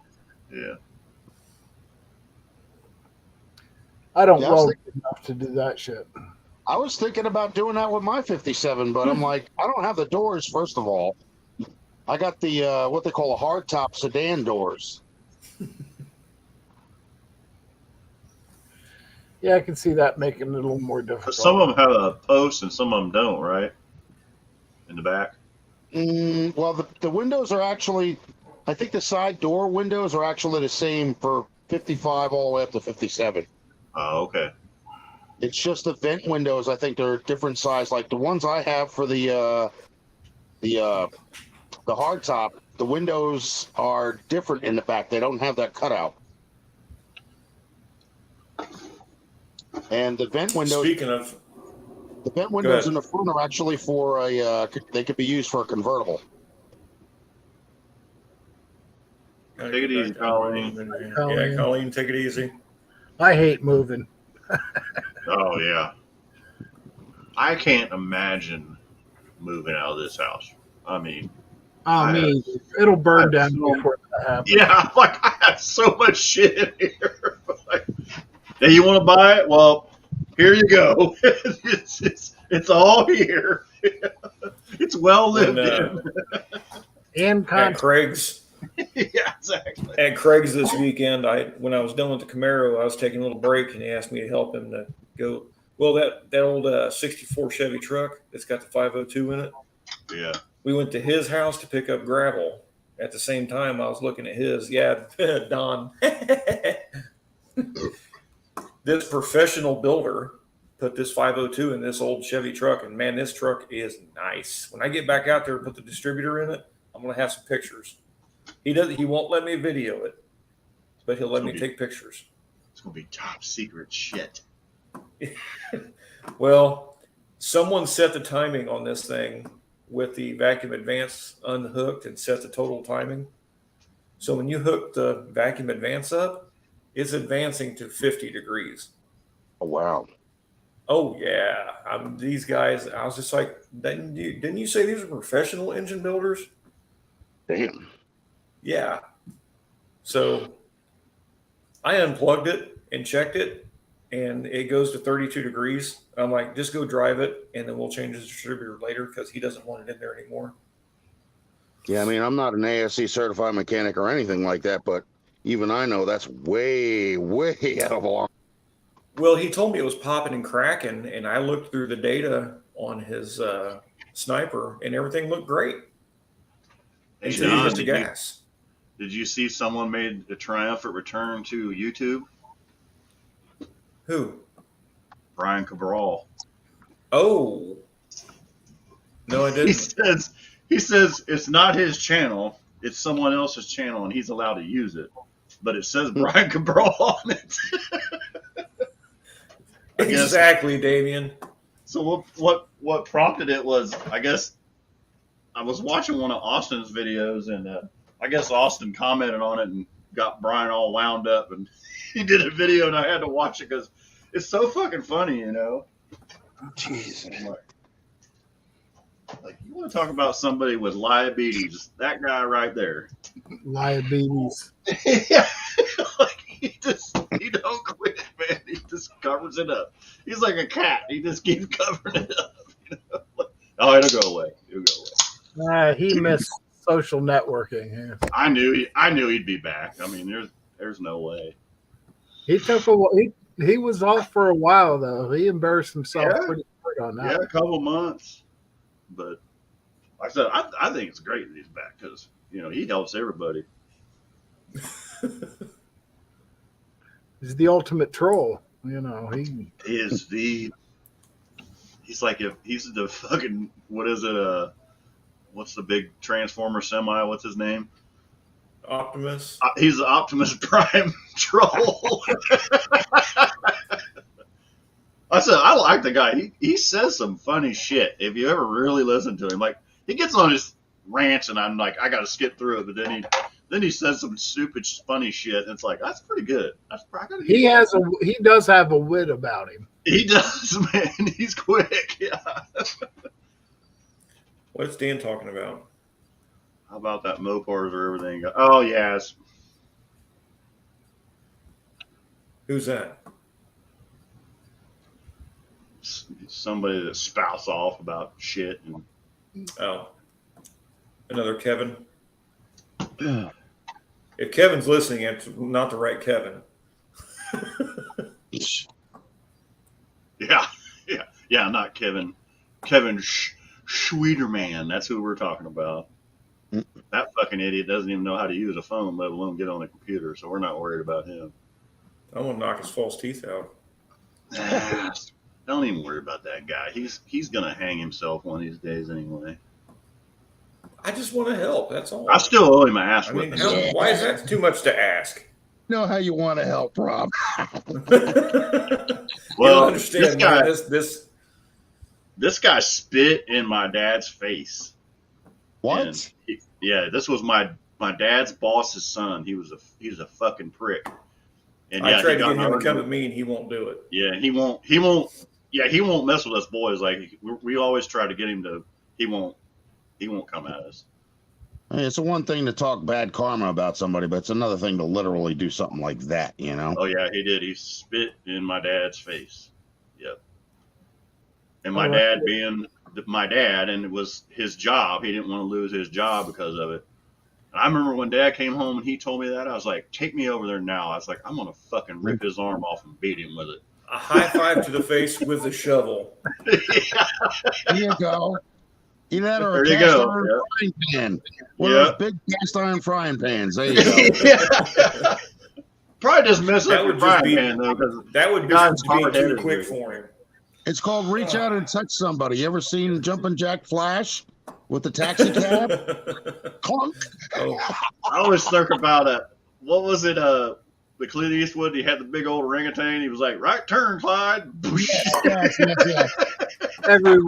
Yeah. I don't Yeah, I was well enough to do that shit. I was thinking about doing that with my 57, but I'm like, I don't have the doors, first of all. I got the, what they call a hardtop sedan doors. Yeah, I can see that making it a little more difficult. But some of them have a post and some of them don't, right? In the back. Well, the windows are actually, I think the side door windows are actually the same for 55 all the way up to 57. Oh, okay. It's just the vent windows. I think they're different size. Like the ones I have for the hardtop, the windows are different in the back. They don't have that cutout. And the vent windows, Speaking of, the vent Go windows ahead. in the front are actually for a. They could be used for a convertible. Take it easy, Colleen. Yeah, Colleen, take it easy. I hate moving. Oh, yeah. I can't imagine moving out of this house. I mean, I mean, it'll burn down before that happens. yeah, like I have so much shit in here. Like, hey, you want to buy it? Well, here you go. It's all here. It's well lived in. And At con- Craig's, Yeah, exactly. at Craig's this weekend, when I was done with the Camaro, I was taking a little break, and he asked me to help him to go. Well, that old 64 Chevy truck that's got the 502 in it. Yeah. We went to his house to pick up gravel. At the same time, I was looking at his. Yeah, Don. This professional builder put this 502 in this old Chevy truck, and man, this truck is nice. When I get back out there and put the distributor in it, I'm gonna have some pictures. He won't let me video it, but he'll let me take pictures. It's gonna be top secret shit. Well, someone set the timing on this thing with the vacuum advance unhooked and set the total timing. So when you hook the vacuum advance up, it's advancing to 50 degrees. Oh, wow. Oh yeah, these guys. I was just like, didn't you say these are professional engine builders? Damn. Yeah. So I unplugged it and checked it, and it goes to 32 degrees. I'm like, just go drive it, and then we'll change the distributor later because he doesn't want it in there anymore. Yeah, I mean, I'm not an ASC certified mechanic or anything like that, but even I know that's way, way out of line. Well, he told me it was popping and cracking, and I looked through the data on his sniper, and everything looked great Hey, until you Don, hit the gas. did you see someone made a triumphant return to YouTube? Who? Brian Cabral. Oh, no, I He didn't. says it's not his channel, it's someone else's channel, and he's allowed to use it. But it says Brian Cabral on it. I guess. Exactly, Damien. So what prompted it was, I guess, I was watching one of Austin's videos, and I guess Austin commented on it and got Brian all wound up, and he did a video, and I had to watch it because it's so fucking funny, you know. Jeez. Like you want to talk about somebody with diabetes? That guy right there. liabilities. Yeah, like he don't quit, man. He just covers it up. He's like a cat. He just keeps covering it up. You know? Oh, it'll go away. It'll go away. He missed social networking. Yeah. I knew he'd be back. I mean, there's no way. He took he was off for a while though. He embarrassed himself Yeah. pretty hard on that. Yeah, a couple months. But like I said, I think it's great that he's back because, he helps everybody. He's the ultimate troll. He He is he's like, if he's the fucking, what is it? What's the big Transformer semi? What's his name? Optimus. He's the Optimus Prime troll. I said, I like the guy. He says some funny shit. If you ever really listen to him, like he gets on his rants, and I'm like, I got to skip through it. But then he says some stupid, funny shit, and it's like that's pretty good. He does have a wit about him. He does, man. He's quick. Yeah. What's Dan talking about? How about that Mopars or everything? Oh yes. Who's that? Somebody that spouts off about shit. Oh, another Kevin. If Kevin's listening, it's not the right Kevin. Yeah, not Kevin. Kevin Schweiderman. That's who we're talking about. That fucking idiot doesn't even know how to use a phone, let alone get on a computer. So we're not worried about him. I want to knock his false teeth out. Don't even worry about that guy. He's gonna hang himself one of these days anyway. I just want to help. That's all. I still owe him an ass I mean, whipping. why is that too much to ask? Know how you want to help, Rob. Well, understand, this guy, man, this guy spit in my dad's face. What? And this was my dad's boss's son. He's a fucking prick. And I tried to got get him to an come to me, and he won't do it. Yeah, he won't mess with us boys. Like we always try to get him to. He won't come at us. I mean, it's a one thing to talk bad karma about somebody, but it's another thing to literally do something like that, Oh yeah, he did. He spit in my dad's face. Yep. And my dad being my dad, and it was his job. He didn't want to lose his job because of it. And I remember when Dad came home and he told me that, I was like, "Take me over there now." I was like, "I'm gonna fucking rip his arm off and beat him with it." A high five to the face with a shovel. Here you go. Either that or a There you cast go. iron Yep. frying pan. One Yep. of those big cast iron frying pans. There you go. Probably just mess That up would your just frying be- pan though, because That would God's just be too hard-headed, quick dude. for him. It's called reach out and touch somebody. You ever seen Jumpin' Jack Flash with the taxi cab? Clunk. Oh, I always think about what was it? The Clint Eastwood. He had the big old orangutan. He was like, "Right turn, Clyde." Yes. Every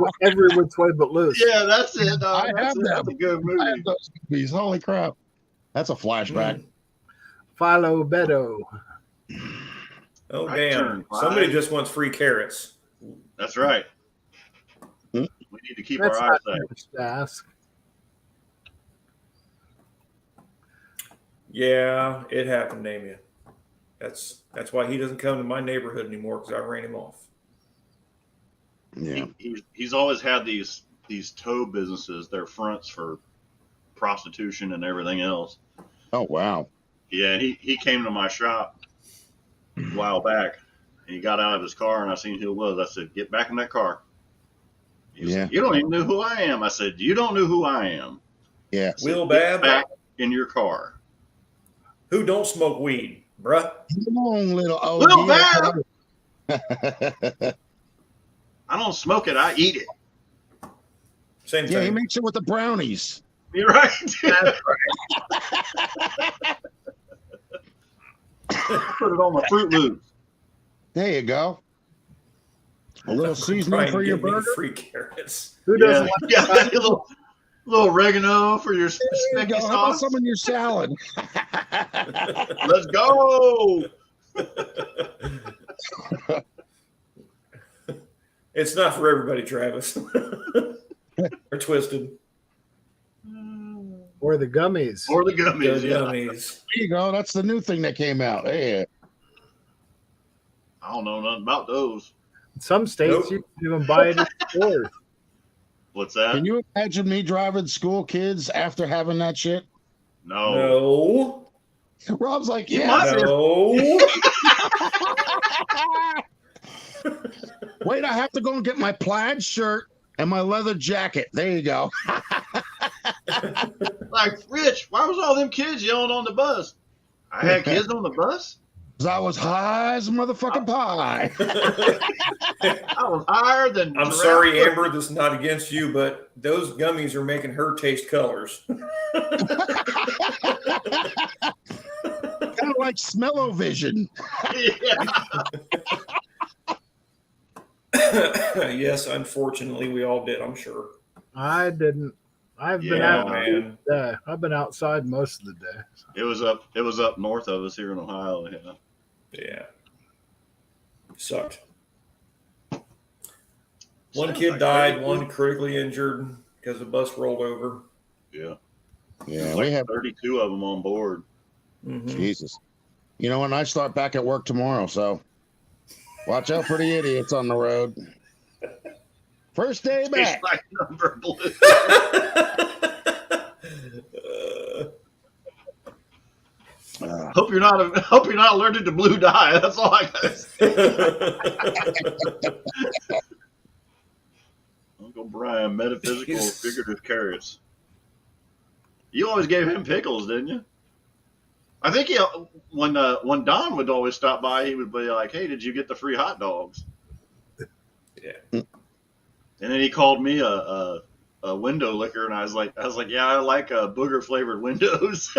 which way but loose. Yeah, that's it. I have That's them. a good I movie. have those movies. Holy crap. That's a flashback. Philo Beto. oh Right damn. turn, Clyde. Somebody just wants free carrots. That's right. Hmm? We need to keep That's our not eyesight. much to ask. Yeah, it happened, Damien. That's why he doesn't come to my neighborhood anymore, because I ran him off. Yeah. He's always had these tow businesses. They're fronts for prostitution and everything else. Oh, wow. Yeah, he came to my shop a while back, and he got out of his car, and I seen who it was. I said, "Get back in that car." He Yeah. said, "You don't even know who I am." I said, "You don't know who I am." Yeah. I said, Will "Get Babb, back in your car." who don't smoke weed, bruh? Come on, little old Little Babb. I don't smoke it. I eat it. Same Yeah, he thing. makes it with the brownies. You're right. Put it on my Fruit Loops. There you go. A little seasoning Trying for to your get me burger. free carrots. Who Yeah, doesn't yeah, a little oregano for your There you spiky go. How about sauce. some in your salad? Let's go. It's not for everybody, Travis. Or twisted. or the gummies? Or the The gummies. Yeah. gummies. There you go. That's the new thing that came out. Hey, I don't know nothing about those. In some states, Nope. you can even buy it at stores. What's that? can you imagine me driving school kids after having that shit? No. No. Rob's like, You yeah. might- No. Wait, I have to go and get my plaid shirt and my leather jacket. There you go. Like, Rich, why was all them kids yelling on the bus? I had kids on the bus? 'Cause I was high as a motherfucking pie. I was higher than. I'm giraffe. sorry, Amber, this is not against you, but those gummies are making her taste colors. Kind of like smell-o-vision. Yeah. Yes, unfortunately, we all did, I'm sure. I didn't. I've been Yeah, out. man. I've been outside most of the day. It was up north of us here in Ohio. Yeah. Yeah. Sucked. One Sounds kid like died, crazy. one critically injured because the bus rolled over. Yeah. Yeah, Like we have 32 of them on board. Mhm. Jesus. You know, and I start back at work tomorrow, so watch out for the idiots on the road. First day back. Tastes like number blue. Hope you're not allergic to blue dye. That's all I gotta say. Uncle Brian, metaphysical Jeez. figurative carrots. You always gave him pickles, didn't you? I think when Don would always stop by, he would be like, "Hey, did you get the free hot dogs?" Yeah. And then he called me a window licker, and I was like, "Yeah, I like booger flavored windows."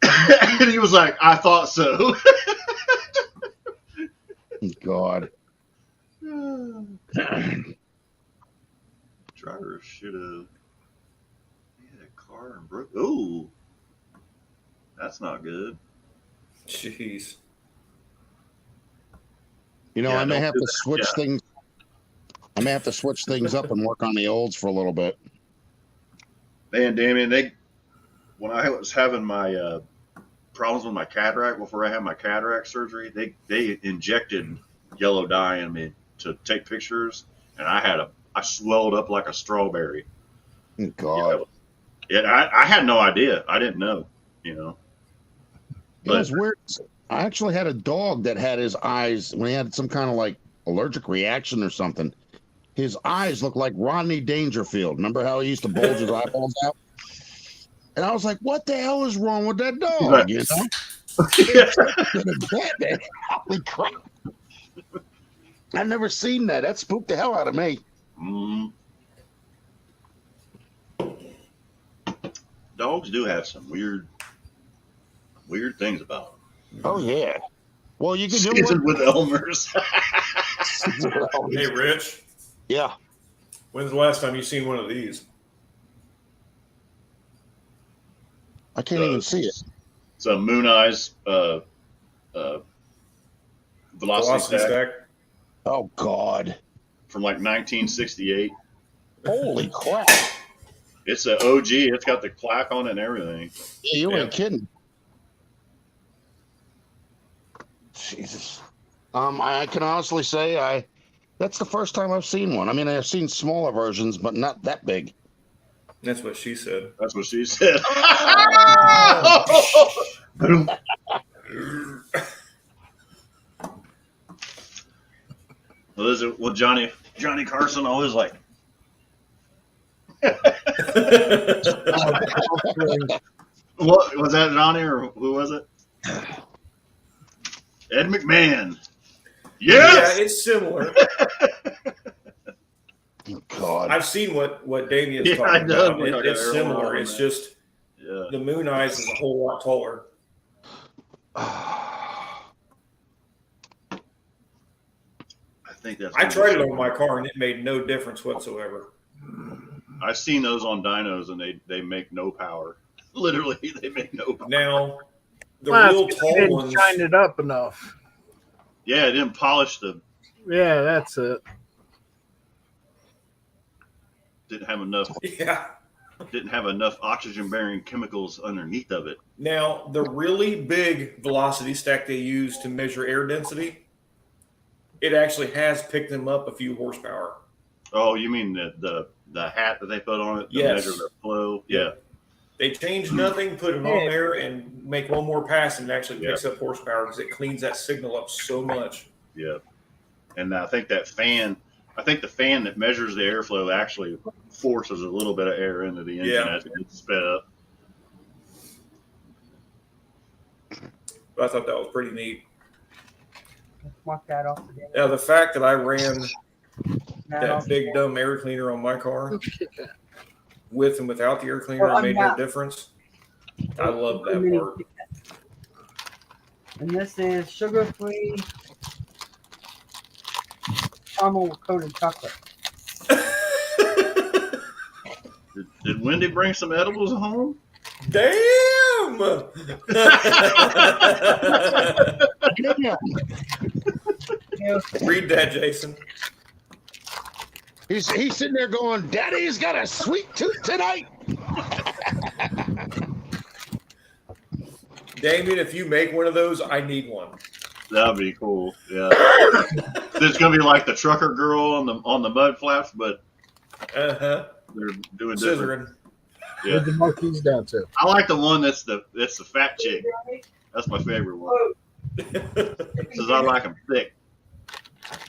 And he was like, "I thought so." God. Driver should have. He had a car and broke. Ooh, that's not good. Jeez. You know, Yeah, I may don't have do to that. switch Yeah. things. I may have to switch things up and work on the olds for a little bit. Man, Damien, when I was having my problems with my cataract before I had my cataract surgery, they injected yellow dye in me to take pictures, and I swelled up like a strawberry. God. I had no idea. I didn't know, you know. It was weird. I actually had a dog that had his eyes, when he had some kind of like allergic reaction or something, his eyes looked like Rodney Dangerfield. Remember how he used to bulge his eyeballs out? And I was like, what the hell is wrong with that dog? Right. You know? Holy crap. I've never seen that. That spooked the hell out of me. Mm. Dogs do have some weird things about them. Oh, yeah. Well, you can do Seasoned with Elmer's. Hey, Rich, Yeah. when's the last time you seen one of these? I can't even see it. It's a Moon Eyes velocity stack Oh, God. from like 1968. Holy crap. It's an OG. It's got the plaque on it and everything. Yeah, you Yeah. ain't kidding. Jesus. I can honestly say that's the first time I've seen one. I mean, I've seen smaller versions, but not that big. That's what she said. That's what she said. Well, Johnny Carson always like. What was that, Johnny, or who was it? Ed McMahon. Yes. Yeah, it's similar. Oh, God. I've seen what Damien's Yeah, I talking know. about. Okay, It's we're similar. on It's that. just Yeah. the Moon Eyes is a whole lot taller. I think that's. I tried it on my car and it made no difference whatsoever. I've seen those on dynos and they make no power. Literally, they make no power. Now, the Well, real it's 'cause tall they didn't ones. shine it up enough. Yeah, it didn't polish Yeah, that's it. didn't have enough Yeah. oxygen bearing chemicals underneath of it. Now, the really big velocity stack they use to measure air density, it actually has picked them up a few horsepower. Oh, you mean the hat that they put on it to Yes. measure the flow? Yeah. They change nothing, put it on there, and make one more pass, and it actually picks up horsepower because it cleans that signal up so much. Yeah. And I think the fan that measures the airflow actually forces a little bit of air into the engine as it gets sped up. But I thought that was pretty neat. Let's mark that off today. Now, the fact that I ran that big dumb air cleaner on my car with and without the air cleaner made no difference. I love that part. And this is sugar-free caramel coated chocolate. Did Wendy bring some edibles home? Damn! Read that, Jason. He's sitting there going, Daddy's got a sweet tooth tonight. Damien, if you make one of those, I need one. That'd be cool. Yeah. It's gonna be like the trucker girl on the mud flaps, but they're doing scissoring. different. Yeah. With the monkeys down too. I like the one that's the fat chick. That's my favorite one. Because I like them thick.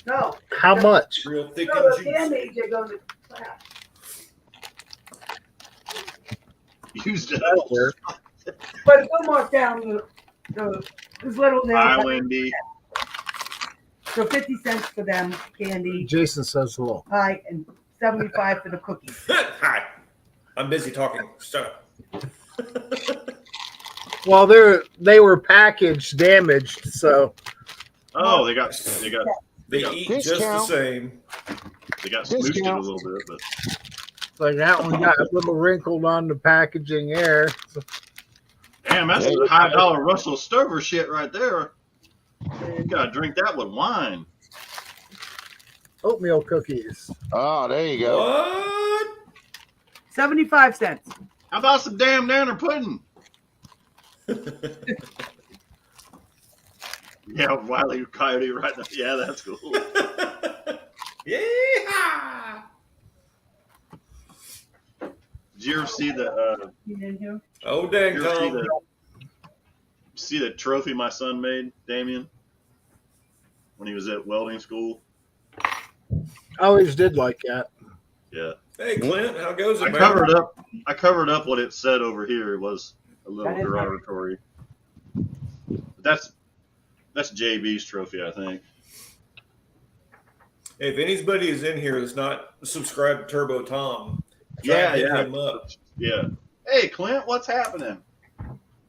No. How much? Real thick No, and the juicy. candies are going to clap. Used it. But go mark down this little nail. Hi, Wendy. So 50 cents for them, candy, Jason says hello. pie, and 75 for the cookies. Hi. I'm busy talking. Shut up. Well, they were packaged damaged, so Oh, they got They eat just the Discount. same. they got smooshed it a Discount. little bit, but like that one got a little wrinkled on the packaging there. So, damn, that's some $5 Russell Stover shit right there. You gotta drink that with wine. oatmeal cookies. Oh, there you go. What? 75 cents. How about some damn nanner pudding? Yeah, Wiley Coyote right now. Yeah, that's cool. Yeah. Did you ever see the You didn't hear? Oh, dang, you ever Tom. see the trophy my son made, Damien? When he was at welding school? I always did like that. Yeah. Hey, Clint, how goes it, I man? covered up what it said over here. It was a little That is derogatory. But that's JB's trophy, I think. If anybody is in here that's not subscribed to Turbo Tom, try Yeah, and hit yeah. him up. Yeah. Hey, Clint, what's happening?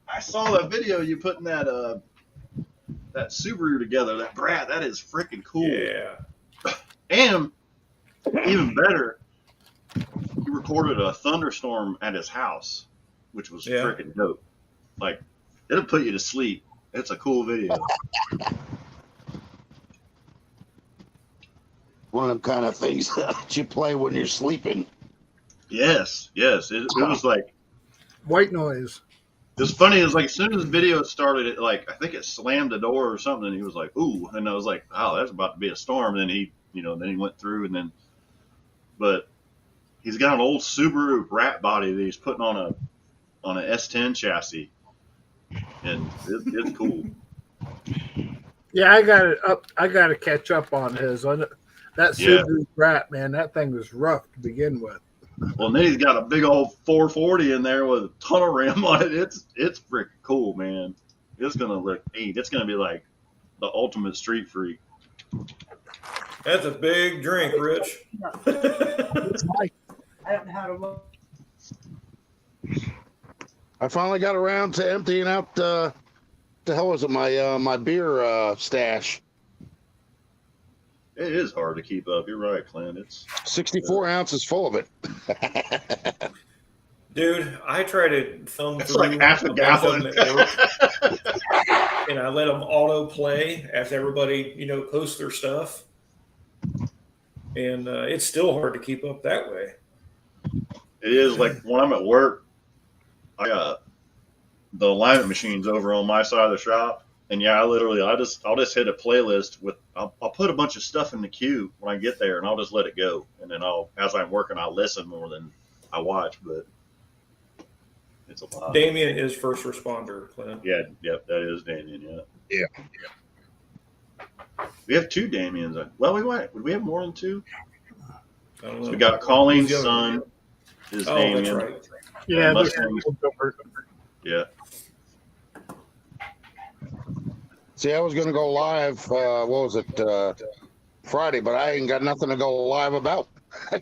I saw that video you putting that Subaru together. That Brat, that is freaking cool. Yeah. And even better, he recorded a thunderstorm at his house, which was Yeah. freaking dope. Like, it'll put you to sleep. It's a cool video. One of them kind of things that you play when you're sleeping. Yes. It was like, White noise. it was funny. It was like as soon as the video started, it like I think it slammed the door or something. And he was like, "Ooh!" And I was like, "Oh, that's about to be a storm." And then he went through, and then, but he's got an old Subaru Brat body that he's putting on a S10 chassis, and it's cool. Yeah, I got it up. I got to catch up on his. That Yeah. Subaru Brat, man, that thing was rough to begin with. Well, and then he's got a big old 440 in there with a ton of rim on it. It's freaking cool, man. It's gonna look neat. It's gonna be like the ultimate street freak. That's a big drink, Rich. I don't know how to look. I finally got around to emptying out the hell was it, my beer stash. It is hard to keep up. You're right, Clint. It's 64 ounces full of it. Dude, I try to thumb It's through like half a bunch of them gallon. at work, and I let them auto play as everybody, posts their stuff. And it's still hard to keep up that way. It is like when I'm at work, I got the alignment machines over on my side of the shop, and yeah, I'll just hit a playlist with I'll put a bunch of stuff in the queue when I get there, and I'll just let it go, and then as I'm working, I'll listen more than I watch. But It's a lot. Damien is first responder, Clint. Yeah, yep, that is Damien. Yeah. Yeah. We have 2 Damiens. Well, would we have more than 2? I don't know. So we got Colleen's Who's the other son is Oh, Damien. that's right. Yeah, Mustangs. Yeah. See, I was going to go live. What was it? Friday, but I ain't got nothing to go live about.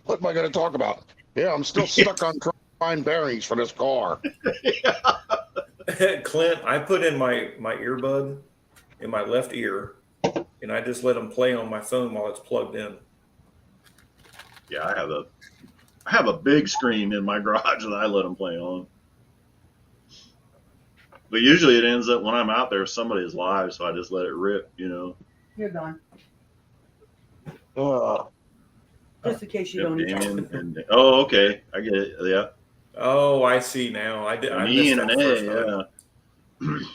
What am I going to talk about? Yeah, I'm still stuck on trying to find bearings for this car. Clint, I put in my earbud in my left ear, and I just let them play on my phone while it's plugged in. Yeah, I have a big screen in my garage that I let them play on. But usually it ends up when I'm out there, somebody's live, so I just let it rip, you know. You're done. Uh, Just in case you Yep, don't eat Damien that. and oh, okay, I get it. Yeah, Oh, I see now. I did. I an E missed and that an first A. time.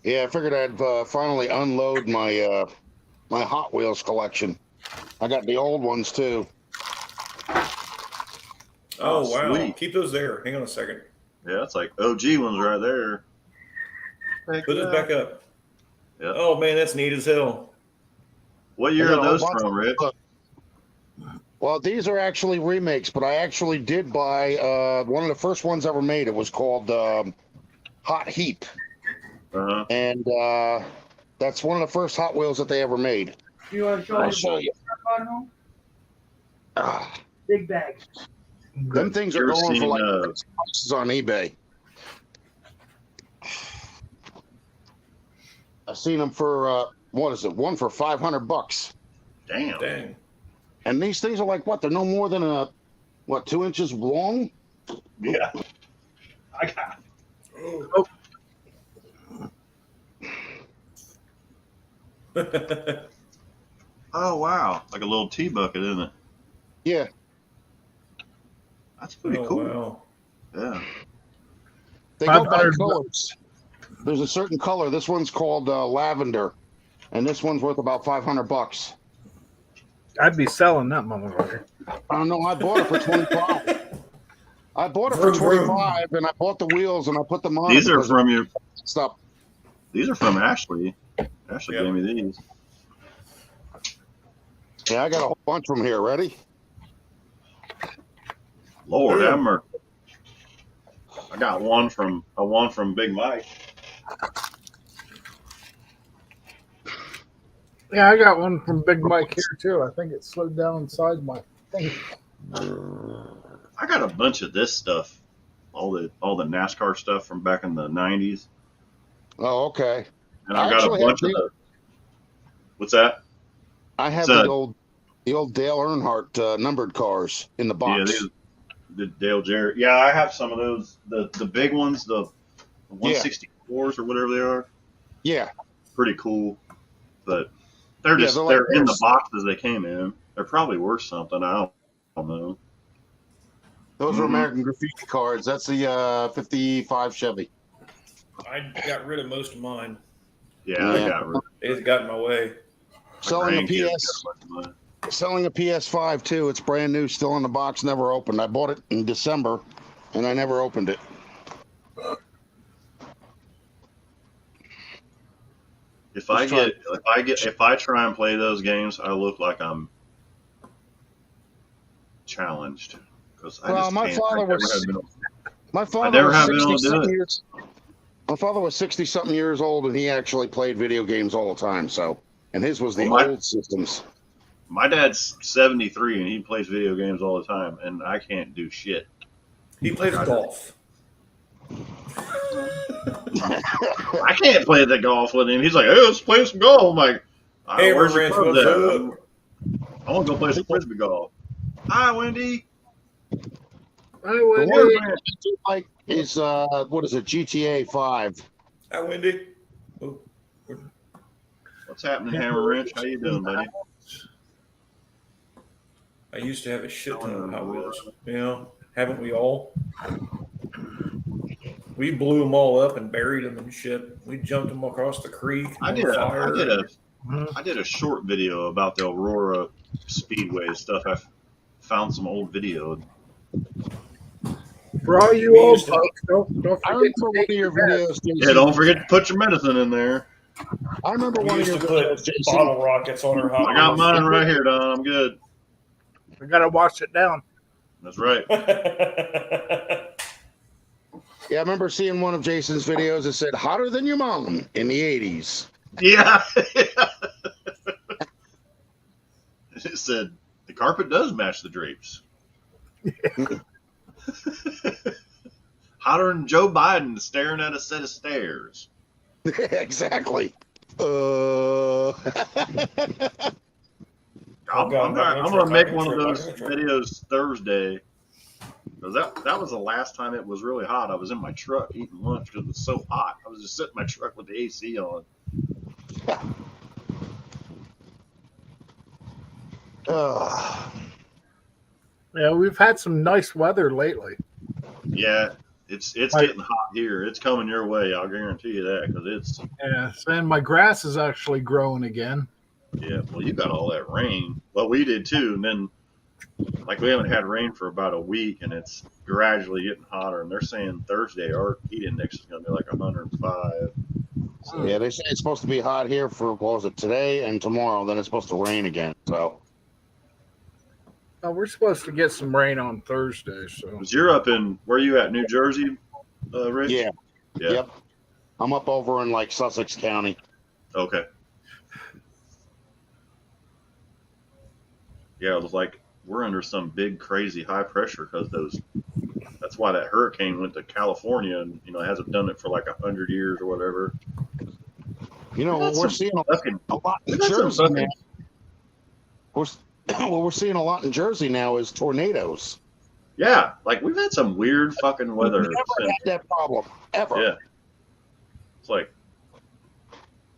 Yeah. yeah, I figured I'd finally unload my my Hot Wheels collection. I got the old ones too. Oh, wow. sweet. Keep those there. Hang on a second. Yeah, it's like OG ones right there. Heck Put yeah. this back up. Yeah. Oh, man, that's neat as hell. What year I are got a whole those bunch from, of- Rich? Well, these are actually remakes, but I actually did buy one of the first ones ever made. It was called Hot Heap, Uh-huh. and that's one of the first Hot Wheels that they ever made. You want to show I'll me show you. stuff on home? Ah, Big bag. them things are You're going for seeing, like prices on eBay. I've seen them for what is it? One for $500, Damn. Dang. and these things are like what? They're no more than 2 inches long. Yeah. I got Oh wow. Like a little tea bucket, isn't it? Yeah, That's pretty Oh, cool. wow. Yeah. they go by 500 colors. There's a certain color. This one's called lavender, and this one's worth about $500. I'd be selling that motherfucker. I don't know. I bought it for 25. I bought it for Vroom, vroom. 25, and I bought the wheels and I put them on. These are because from your of stuff. these are from Ashley. Ashley Yep. gave me these. Yeah, I got a whole bunch from here. Ready? Lord have mercy. I got one from Big Mike. Yeah, I got one from Big Mike here too. I think it slid down inside my thing. I got a bunch of this stuff. All the NASCAR stuff from back in the 90s. Oh, okay. And I I got a actually have bunch of the What's that? I have So- the old Dale Earnhardt numbered cars in the box. Yeah, the Dale Jarrett. Yeah, I have some of those. The big ones, the 164s or whatever they are. Yeah. Pretty cool. But they're Yeah, just they're like they're in the this. boxes they came in. They're probably worth something. I don't know. Those are Mhm. American Graffiti cards. That's the 55 Chevy. I got rid of most of mine. Yeah, I Yeah. got rid of It got in my way. Selling a grandkids PS, got a bunch of mine. selling a PS5 too. It's brand new, still in the box, never opened. I bought it in December, and I never opened it. If Let's I try and play those games, I look like I'm challenged because I Well, just my can't. father I never was- have been- My father never was have been able to do 60-something it. years. My father was 60-something years old, and he actually played video games all the time. So, and his was the Well, my- old systems. My dad's 73 and he plays video games all the time, and I can't do shit. He plays golf. I can't play the golf with him. He's like, "Hey, let's play some golf." I'm like, Hey, "Where's your Ranch, clubs what's at?" up? I want to go play some frisbee golf. Hi, Wendy. Hey, The Wendy. one thing I do like is what is it? GTA 5. Hi, Wendy. Oh, What's happening, Hammer Wrench? How you doing, buddy? I used to have a shit ton of Hot Wheels. You know, haven't we all? We blew them all up and buried them and shit. We jumped them across the creek. I on did fire. a short video about the Aurora Speedway stuff. I found some old video. For all you We old used to- folks, don't I forget remember to one take of your your meds. videos, Jason. Yeah, don't forget to put your medicine in there. I remember We one of used your to videos, put Jason. bottle rockets on our hot I got wheels. mine right here, Don. I'm good. I gotta wash it down. That's right. Yeah, I remember seeing one of Jason's videos that said "hotter than your mom" in the '80s. Yeah. It said the carpet does match the drapes. Hotter than Joe Biden staring at a set of stairs. Exactly. Oh, I'm God, gonna make one of those videos Thursday. Because that was the last time it was really hot. I was in my truck eating lunch because it was so hot. I was just sitting in my truck with the AC on. Yeah, we've had some nice weather lately. Yeah, it's getting hot here. It's coming your way. I'll guarantee you that because it's Yeah, and my grass is actually growing again. yeah. Well, you got all that rain. Well, we did too, and then like we haven't had rain for about a week, and it's gradually getting hotter. And they're saying Thursday our heat index is going to be like 105. So, Yeah, they say it's supposed to be hot here for what was it today and tomorrow. Then it's supposed to rain again. So We're supposed to get some rain on Thursday, so 'cause you're up in where are you at? New Jersey, Rich? yeah, Yeah. yep. I'm up over in like Sussex County. Okay. Yeah, it was like we're under some big crazy high pressure because that's why that hurricane went to California and hasn't done it for like 100 years or whatever. You know, That's we're some seeing Fucking, a lot in that's some Jersey fucking- now. What we're seeing a lot in Jersey now is tornadoes. yeah, like we've had some weird fucking weather. We've never had that problem ever. Yeah. It's like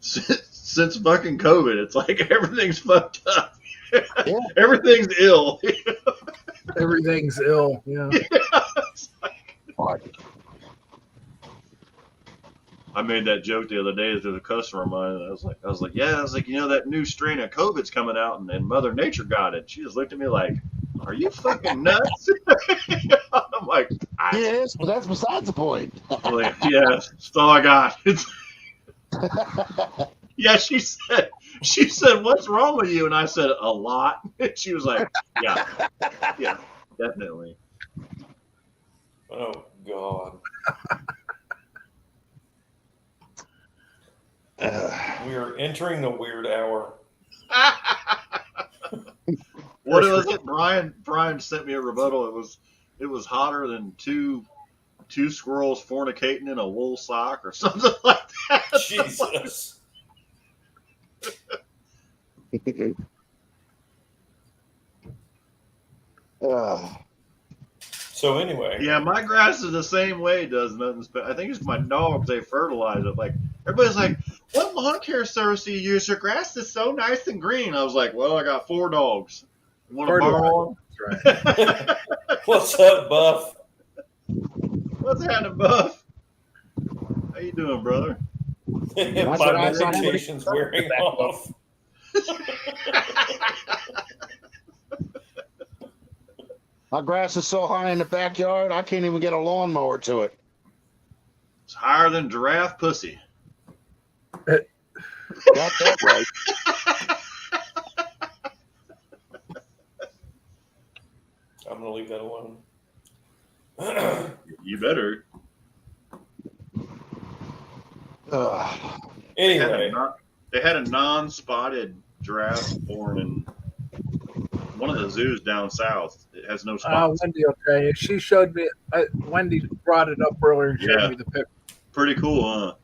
since fucking COVID, it's like everything's fucked up. Yeah. Everything's ill. everything's ill. Yeah. It's like- But, I made that joke the other day to the customer of mine. I was like, that new strain of COVID's coming out, and Mother Nature got it. She just looked at me like, "Are you fucking nuts?" I'm like, yes, but that's besides the point. I'm like, yeah, that's all I got. Yeah, she said, "What's wrong with you?" And I said, "A lot." And she was like, "Yeah, definitely." Oh, God. We are entering the weird hour. What was it? Brian sent me a rebuttal. It was hotter than two squirrels fornicating in a wool sock or something like that. Jesus. So anyway, Yeah, my grass is the same way. It does nothing special. I think it's my dogs. They fertilize it. Like everybody's like, "What lawn care service do you use? Your grass is so nice and green." I was like, "Well, I got 4 dogs. You want to borrow Right. what's up, Buff? them?" What's happening, Buff? How you doing, brother? My what I saw. medication's wearing off. My grass is so high in the backyard, I can't even get a lawnmower to it. It's higher than giraffe pussy. Got that right. I'm gonna leave that alone. You better. Anyway, They had a non-spotted giraffe born in one of the zoos down south. It has no spots. Wendy will tell you. She showed me. Wendy brought it up earlier and showed Yeah. me the picture. Pretty cool, huh?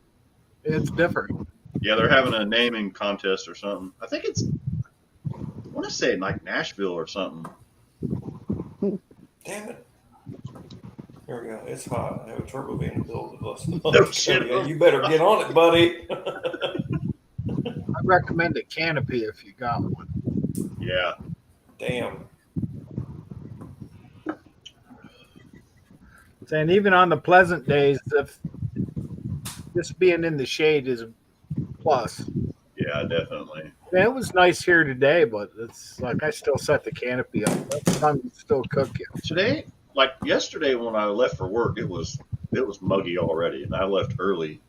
It's different. Yeah, they're having a naming contest or something. I think it's, I want to say like Nashville or something. damn it. Here we go. It's hot. I have a turbo van to build with us. No shit. Yeah, you better get on it, buddy. I recommend a canopy if you got one. Yeah. Damn. And even on the pleasant days, if just being in the shade is a plus. Yeah, definitely. Yeah, it was nice here today, but it's like I still set the canopy up. That sun is still cooking. Today, like yesterday when I left for work, it was muggy already, and I left early.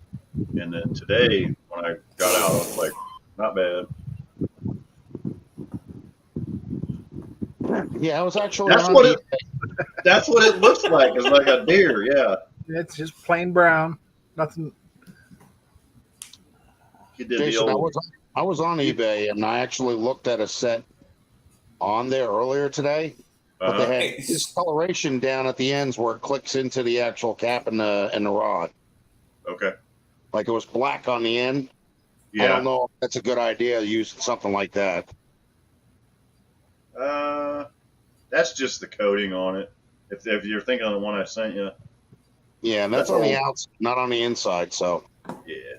And then today when I got out, I was like, not bad. Yeah, I was actually That's on what the, it. That's what it looks like. It's like a deer. Yeah. It's just plain brown. Nothing. He did Jason, the old. I was on eBay and I actually looked at a set on there earlier today, but they had Nice. discoloration down at the ends where it clicks into the actual cap and the rod. Okay. Like it was black on the end. I Yeah. don't know if that's a good idea using something like that. That's just the coating on it. If you're thinking of the one I sent you, Yeah, and that's That's on the all. outside, not on the inside. So yeah.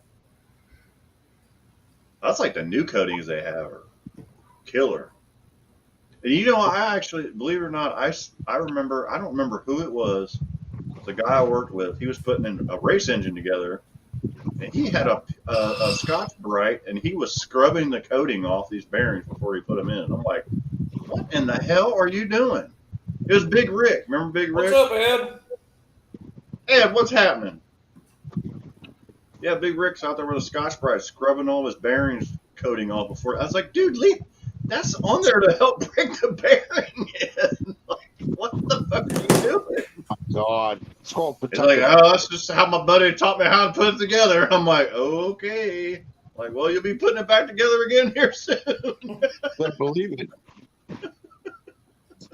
That's like the new coatings they have are killer. And you know, I actually, believe it or not, I remember, I don't remember who it was. The guy I worked with, he was putting in a race engine together, and he had a Scotch Brite, and he was scrubbing the coating off these bearings before he put them in. I'm like, what in the hell are you doing? It was Big Rick. Remember Big Rick? What's up, Ed? Ed, what's happening? Yeah, Big Rick's out there with a Scotch Brite scrubbing all his bearings coating off before. I was like, dude, that's on there to help break the bearing in. Like, what the fuck are you doing? God, it's called He's protective. like, oh, that's just how my buddy taught me how to put it together. I'm like, okay. Like, well, you'll be putting it back together again here soon. Couldn't believe it.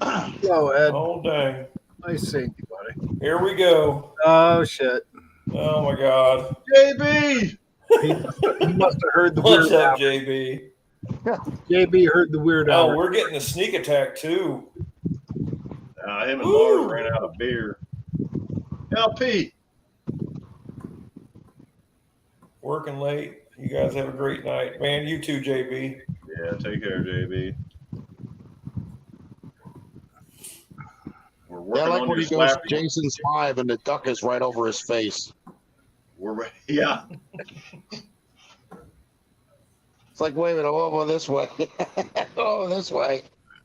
Hello, Ed. Oh, dang. Nice seeing you, buddy. Here we go. Oh shit. Oh, my God. JB! He must have heard the What's weird up, owl. JB? JB heard the weird Oh, owl. we're getting a sneak attack, too. Him and Woo! Mars ran out of beer. LP! Working late. You guys have a great night. Man, you too, JB. Yeah, take care, JB. We're Yeah, working I like on when your he goes slapping. Jason's 5 and the duck is right over his face. Yeah. It's like, wait a minute, over this way. Oh, this way.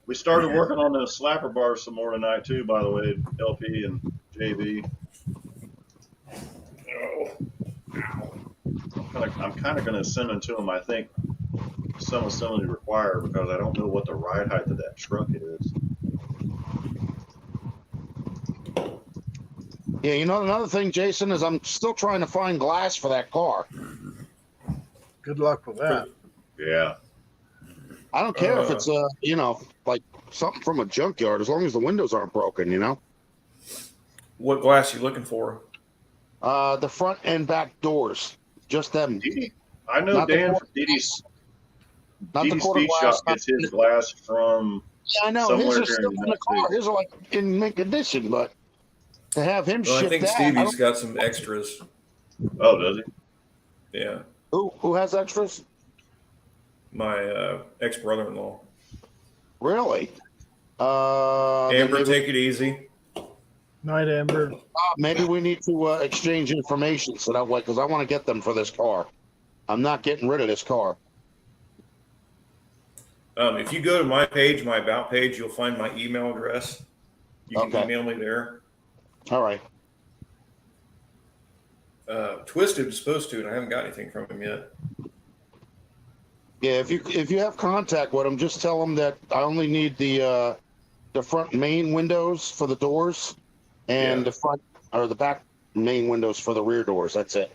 We started working on the slapper bars some more tonight too, by the way, LP and JB. Oh. I'm kind of going to send them to them, I think, some assembly required because I don't know what the ride height of that truck is. Yeah, you know, another thing, Jason, is I'm still trying to find glass for that car. Good luck with that. Yeah. I don't care if it's, you know, like something from a junkyard, as long as the windows aren't broken, you know? What glass you looking for? The front and back doors. Just them. I know Not the Dan quarter from DD's Not the quarter Speed glass. Shop gets his glass from. Yeah, I know. somewhere His are here still in in the the car. United His are like in mint condition, but to have him Well, I ship think that. Stevie's got some extras. Oh, does he? Yeah. Who has extras? My ex-brother-in-law. Really? Amber, maybe, take it easy. Night, Amber. maybe we need to exchange information so that way, because I want to get them for this car. I'm not getting rid of this car. If you go to my page, my About page, you'll find my email address. You can Okay. email me there. All right. Twisted is supposed to, and I haven't got anything from him yet. Yeah, if you have contact with them, just tell them that I only need the front main windows for the doors and Yeah. the front or the back main windows for the rear doors. That's it.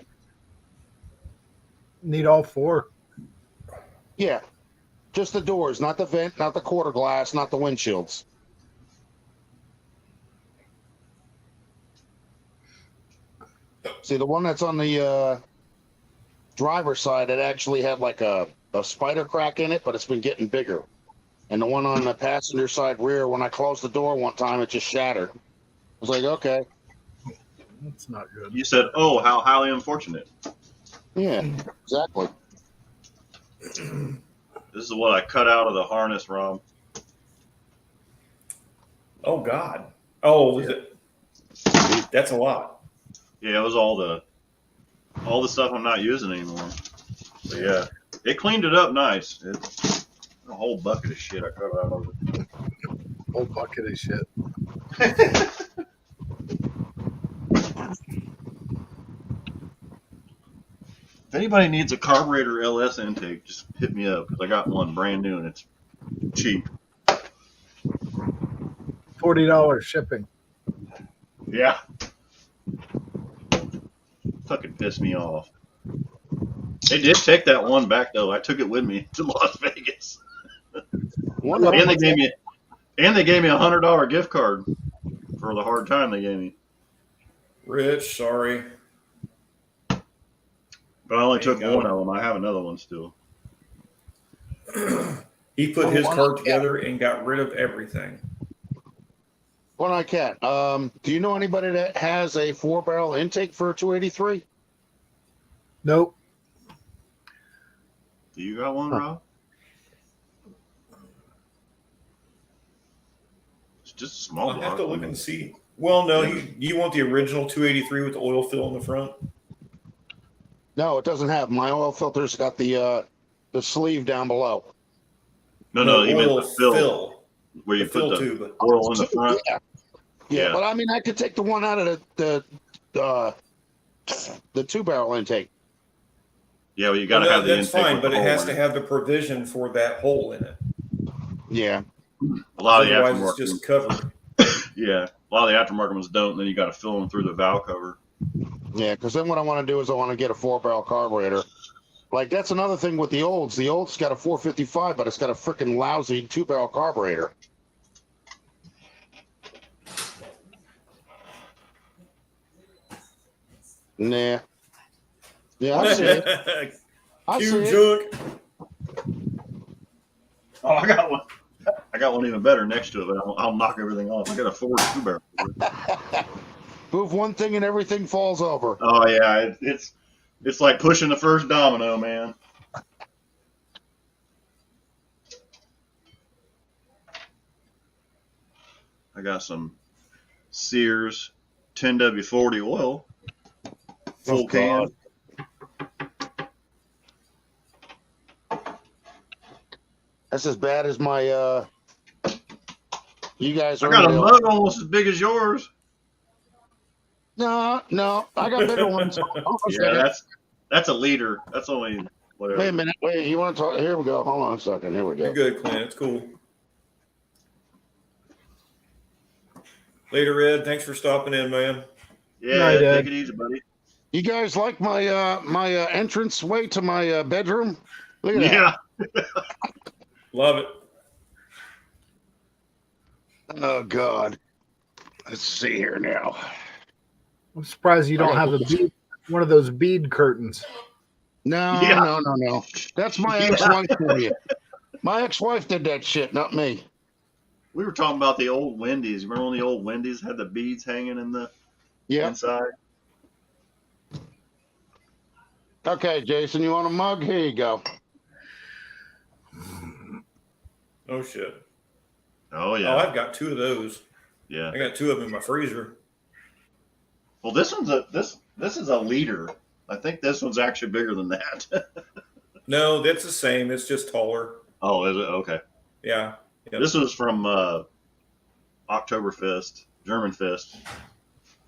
Need all four. Yeah, just the doors, not the vent, not the quarter glass, not the windshields. See, the one that's on the driver's side, it actually had like a spider crack in it, but it's been getting bigger. And the one on the passenger side rear, when I closed the door one time, it just shattered. I was like, okay, That's not good. You said, "Oh, how highly unfortunate." yeah, exactly. This is what I cut out of the harness, Rob. Oh, God. Oh, that's a lot. Yeah, it was all the stuff I'm not using anymore. But yeah, it cleaned it up nice. It's a whole bucket of shit I cut out of it. Whole bucket of shit. If anybody needs a carburetor LS intake, just hit me up because I got one brand new and it's cheap. $40 shipping. Yeah. Fucking pissed me off. They did take that one back though. I took it with me to Las Vegas. One And they gave me a $100 gift card for the hard time they gave me. Rich, sorry. But I only There you took go. one of them. I have another one still. He put his card together and got rid of everything. One I can. Do you know anybody that has a 4-barrel intake for a 283? Nope. Do you got one, Rob? It's just a small I'll have block. to look and see. Well, no, you want the original 283 with the oil fill in the front? No, it doesn't have. My oil filter's got the sleeve down below. No, you meant oil the fill, fill. where you The put fill the tube. oil in the front. Yeah. Yeah. But I mean, I could take the one out of the 2-barrel intake. Yeah, well, you got to Well, have the that's intake fine, with but the it hole has in to it. have the provision for that hole in it. Yeah. A lot of the Otherwise, aftermarket. it's just covered. Yeah, a lot of the aftermarket ones don't. And then you got to fill them through the valve cover. Yeah, because then what I want to do is I want to get a 4-barrel carburetor. Like, that's another thing with the olds. The olds got a 455, but it's got a freaking lousy 2-barrel carburetor. Nah. Yeah, I see it. I see Cue it. junk. Oh, I got one. I got one even better next to it, but I'll knock everything off. I got a Ford 2-barrel. Move one thing and everything falls over. Oh yeah, it's like pushing the first domino, man. I got some Sears 10W40 oil, full Oh, can. God. That's as bad as my you guys I are. got a in the- mug almost as big as yours. No, I got bigger ones. Hold on a Yeah, second. that's a liter. That's only Wait a whatever. minute. Wait, you want to talk? Here we go. Hold on a second. Here we You're go. good, Clint. It's cool. Later, Ed. Thanks for stopping in, man. Yeah, Right, Ed. take it easy, buddy. You guys like my my entrance way to my bedroom? Look at that. Yeah. Love it. Oh God. Let's see here now. I'm surprised you don't have one of those bead curtains. No, Yeah. no. That's my ex-wife for you. My ex-wife did that shit, not me. We were talking about the old Wendy's. Remember when the old Wendy's had the beads hanging in the Yeah. inside? Okay, Jason, you want a mug? Here you go. Oh shit. Oh Oh, yeah, I've got two of those. yeah. I got two of them in my freezer. Well, this is a liter. I think this one's actually bigger than that. No, that's the same. It's just taller. Oh, is it? Okay. Yeah. Yep. This was from Oktoberfest, German Fest.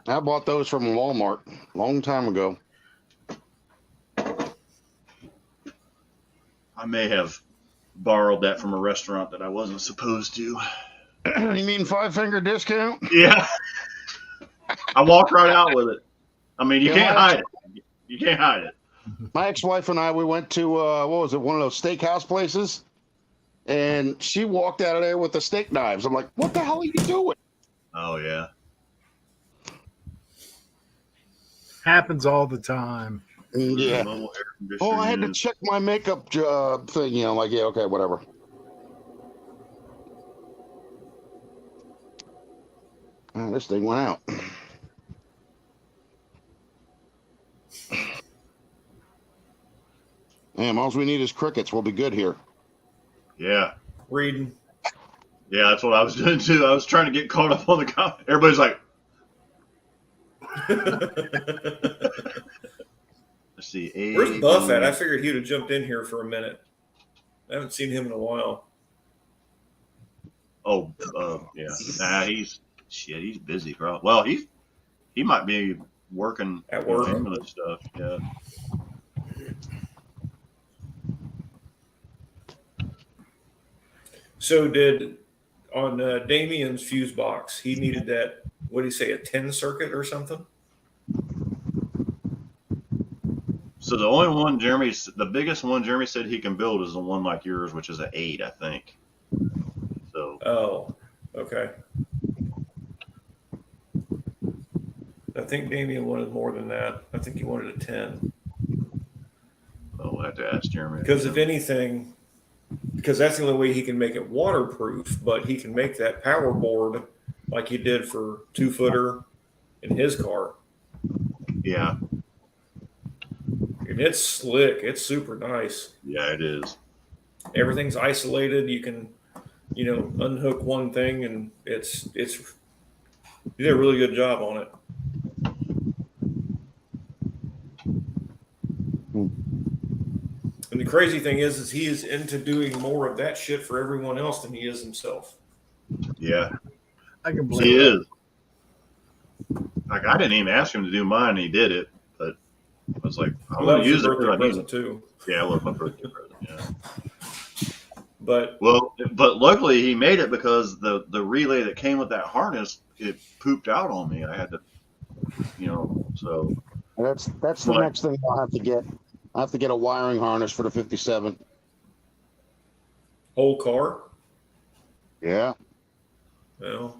I bought those from Walmart a long time ago. I may have borrowed that from a restaurant that I wasn't supposed to. You mean 5-finger discount? Yeah. I walked right out with it. I mean, you Yeah, can't my- hide it. You can't hide it. My ex-wife and I, we went to what was it? One of those steakhouse places, and she walked out of there with the steak knives. I'm like, "What the hell are you doing?" Oh yeah. Happens all the time. Yeah. Mobile air conditioner Oh, I had to unit. check my makeup thing. You know, like, yeah, okay, whatever. This thing went out. Man, all we need is crickets. We'll be good here. Yeah. Reading. Yeah, that's what I was doing too. I was trying to get caught up on the comment. Everybody's like, let's see. Where's Buff at? I figured he would have jumped in here for a minute. I haven't seen him in a while. Oh, yeah. Nah, he's busy, bro. Well, he might be working At work. some of this stuff. Yeah. So did on Damien's fuse box, he needed that, what do you say, a 10 circuit or something? So the only one the biggest one Jeremy said he can build is the one like yours, which is an 8, I think. So Oh, okay. I think Damien wanted more than that. I think he wanted a 10. we'll have to ask Jeremy. Because if anything, because that's the only way he can make it waterproof, but he can make that power board like he did for 2-footer in his car. Yeah, And it's slick. It's super nice. yeah, it is. Everything's isolated. You can, unhook one thing, and it's you did a really good job on it. And the crazy thing is he is into doing more of that shit for everyone else than he is himself. Yeah, I can he believe it. is. Like I didn't even ask him to do mine. He did it, but I was like, I'm Well, going that to was use your it. birthday I need present it. too. Yeah, I love my birthday present. Yeah. But But luckily he made it because the relay that came with that harness, it pooped out on me. I had to, so That's the What? next thing I'll have to get. I have to get a wiring harness for the 57. whole car. Yeah. Well,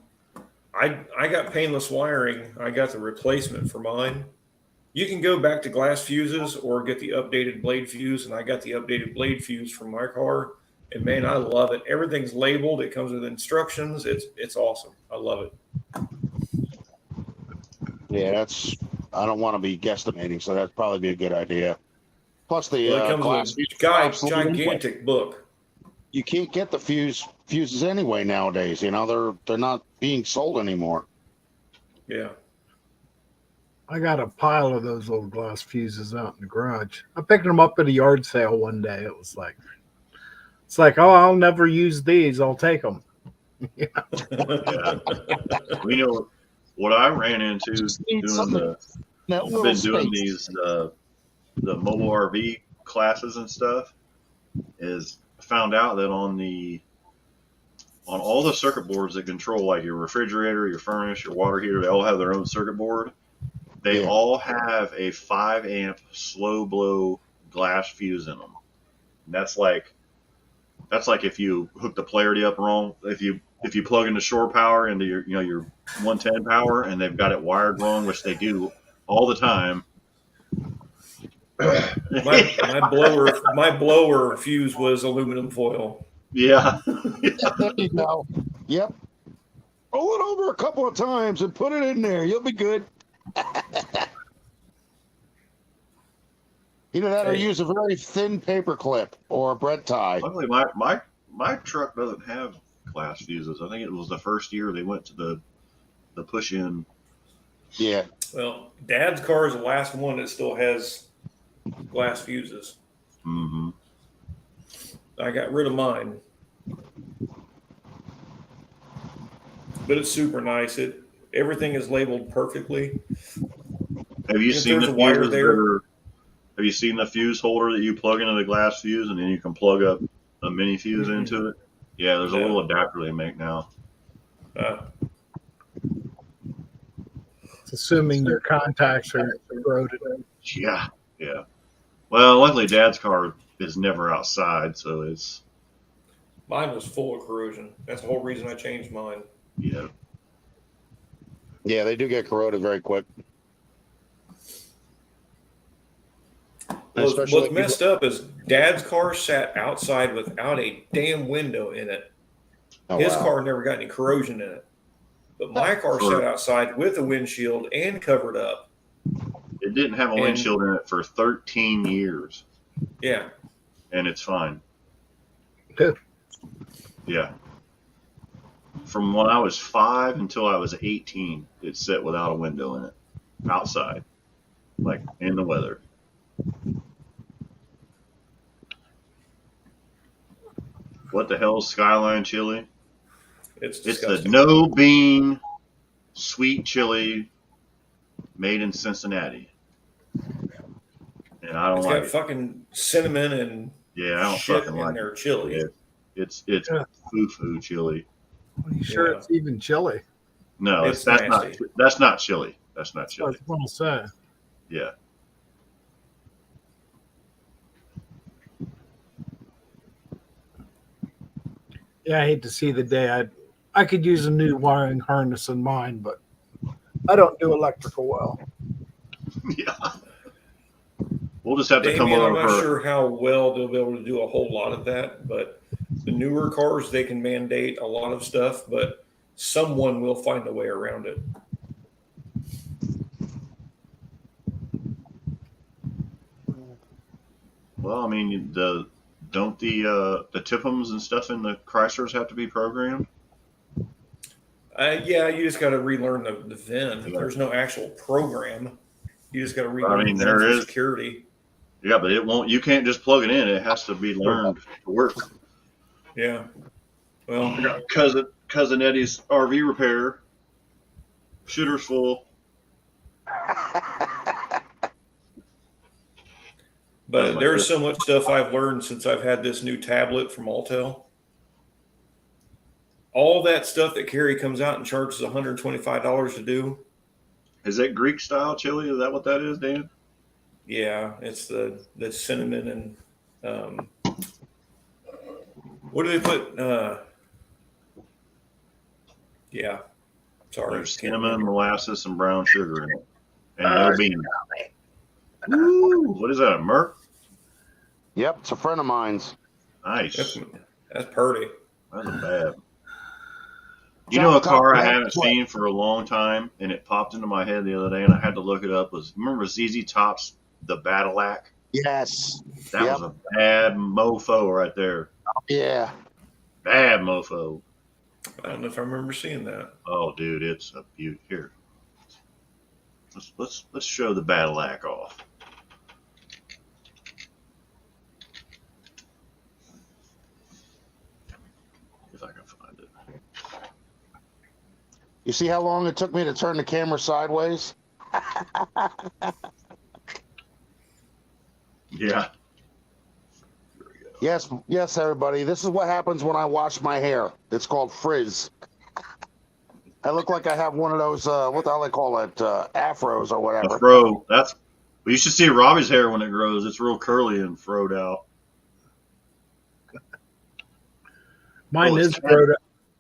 I got painless wiring. I got the replacement for mine. You can go back to glass fuses or get the updated blade fuse, and I got the updated blade fuse from my car. And man, I love it. Everything's labeled. It comes with instructions. It's awesome. I love it. Yeah, I don't want to be guesstimating, so that'd probably be a good idea. Plus the Well, it comes glass with fuse a obsolete anyway. gigantic book. You can't get the fuses anyway nowadays. They're not being sold anymore. Yeah. I got a pile of those little glass fuses out in the garage. I picked them up at a yard sale one day. It's like, oh, I'll never use these. I'll take them. yeah. We know what I ran into Just need doing something that I've little been doing space. these the mobile RV classes and stuff is I found out that on all the circuit boards that control like your refrigerator, your furnace, your water heater, they all have their own circuit board. They Yeah. all have a 5 amp slow blow glass fuse in them. And that's like if you hook the polarity up wrong, if you plug into shore power into your 110 power and they've got it wired wrong, which they do all the time. My blower fuse was aluminum foil. Yeah. There you go. Yep. Roll it over a couple of times and put it in there. You'll be good. Either that or Hey. use a very thin paper clip or a bread tie. Luckily, my truck doesn't have glass fuses. I think it was the first year they went to the push in. Yeah. Well, Dad's car is the last one that still has glass fuses. Mm-hmm. I got rid of mine, but it's super nice. Everything is labeled perfectly. Have you If seen there's the a wire fuses there- have you seen the fuse holder that you plug into the glass fuse and then you can plug up a mini fuse Mhm. into it? Yeah, there's a Yeah. little adapter they make now. It's assuming your contacts are corroded. Yeah, yeah. Well, luckily Dad's car is never outside, so it's Mine was full of corrosion. That's the whole reason I changed mine. yeah. Yeah, they do get corroded very quick. What's Especially if you- messed up is Dad's car sat outside without a damn window in it. Oh, His wow. car never got any corrosion in it. But my car Sure. sat outside with a windshield and covered up. It didn't have a And- windshield in it for 13 years, Yeah. and it's fine. Good. Yeah. From when I was 5 until I was 18, it sat without a window in it, outside, like in the weather. What the hell is Skyline chili? It's It's the disgusting. no bean sweet chili made in Cincinnati. And I don't It's like got it. fucking cinnamon and Yeah, I don't shit fucking in like their chili. it. It's Yeah. foo chili. Are you sure Yeah. it's even chili? No, It's that's nasty. not that's not chili. That's not That's what I chili. was going to say. Yeah. Yeah, I hate to see the day. I could use a new wiring harness in mine, but I don't do electrical well. Yeah. We'll just have to come Damien, I'm not over. sure how well they'll be able to do a whole lot of that, but the newer cars, they can mandate a lot of stuff, but someone will find a way around it. Well, I mean, don't the Tiphams and stuff in the Chryslers have to be programmed? Yeah, you just got to relearn the VIN. Yeah. There's no actual program. You just got to I relearn mean, the there VIN for is. security. Yeah, but it won't. You can't just plug it in. It has to be learned to work. Yeah. Well, I got cousin Eddie's RV repair. Shooter's full. but like there's this. so much stuff I've learned since I've had this new tablet from Altel. All that stuff that Carrie comes out and charges $125 to do. Is that Greek style chili? Is that what that is, Dan? Yeah, it's the cinnamon and what do they put? Yeah, sorry, There's can't cinnamon, remember. molasses, and brown sugar in it, and no beans. Ooh, what is that? A Merc? Yep, it's a friend of mine's. Nice. That's pretty. That's a bad. You know, a car I haven't seen for a long time, and it popped into my head the other day, and I had to look it up. Remember ZZ Top's The Badillac? Yes. That Yep. was a bad mofo right there. Yeah. Bad mofo. I don't know if I remember seeing that. Oh, dude, it's a beaut. Here, let's show the Badillac off. If I can find it. You see how long it took me to turn the camera sideways? Yeah. Yes, yes, everybody. This is what happens when I wash my hair. It's called frizz. I look like I have one of those, what the hell they call it, afros or A whatever. fro. Well, you should see Robbie's hair when it grows. It's real curly and froed out. Mine Oh, is it's broda.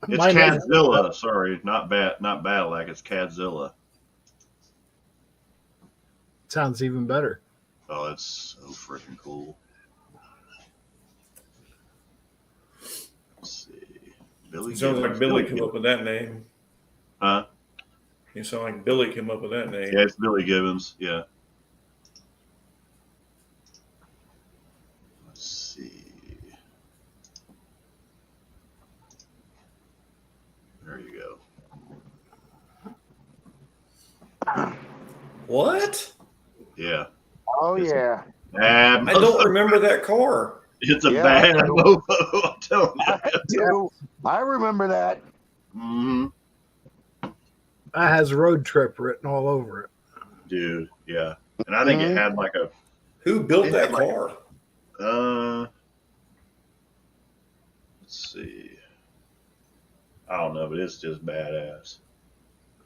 It's Mine is- Cadzilla. Sorry, not Badillac. It's Cadzilla. Sounds even better. Oh, it's so freaking cool. Let's see. Billy It sounds like Gibbons. Billy came up with that name. Huh? You sound like Billy came up with that name. Yeah, it's Billy Gibbons. Yeah. Let's see. There you go. What? Yeah. Oh, yeah. Bad I don't remember that car. It's a Yeah, bad I know. mofo, I'm telling you. I do. I remember that. Hmm. That has road trip written all over it. Dude, yeah. And I think it had like a Who built It that had like- car? let's see. I don't know, but it's just badass.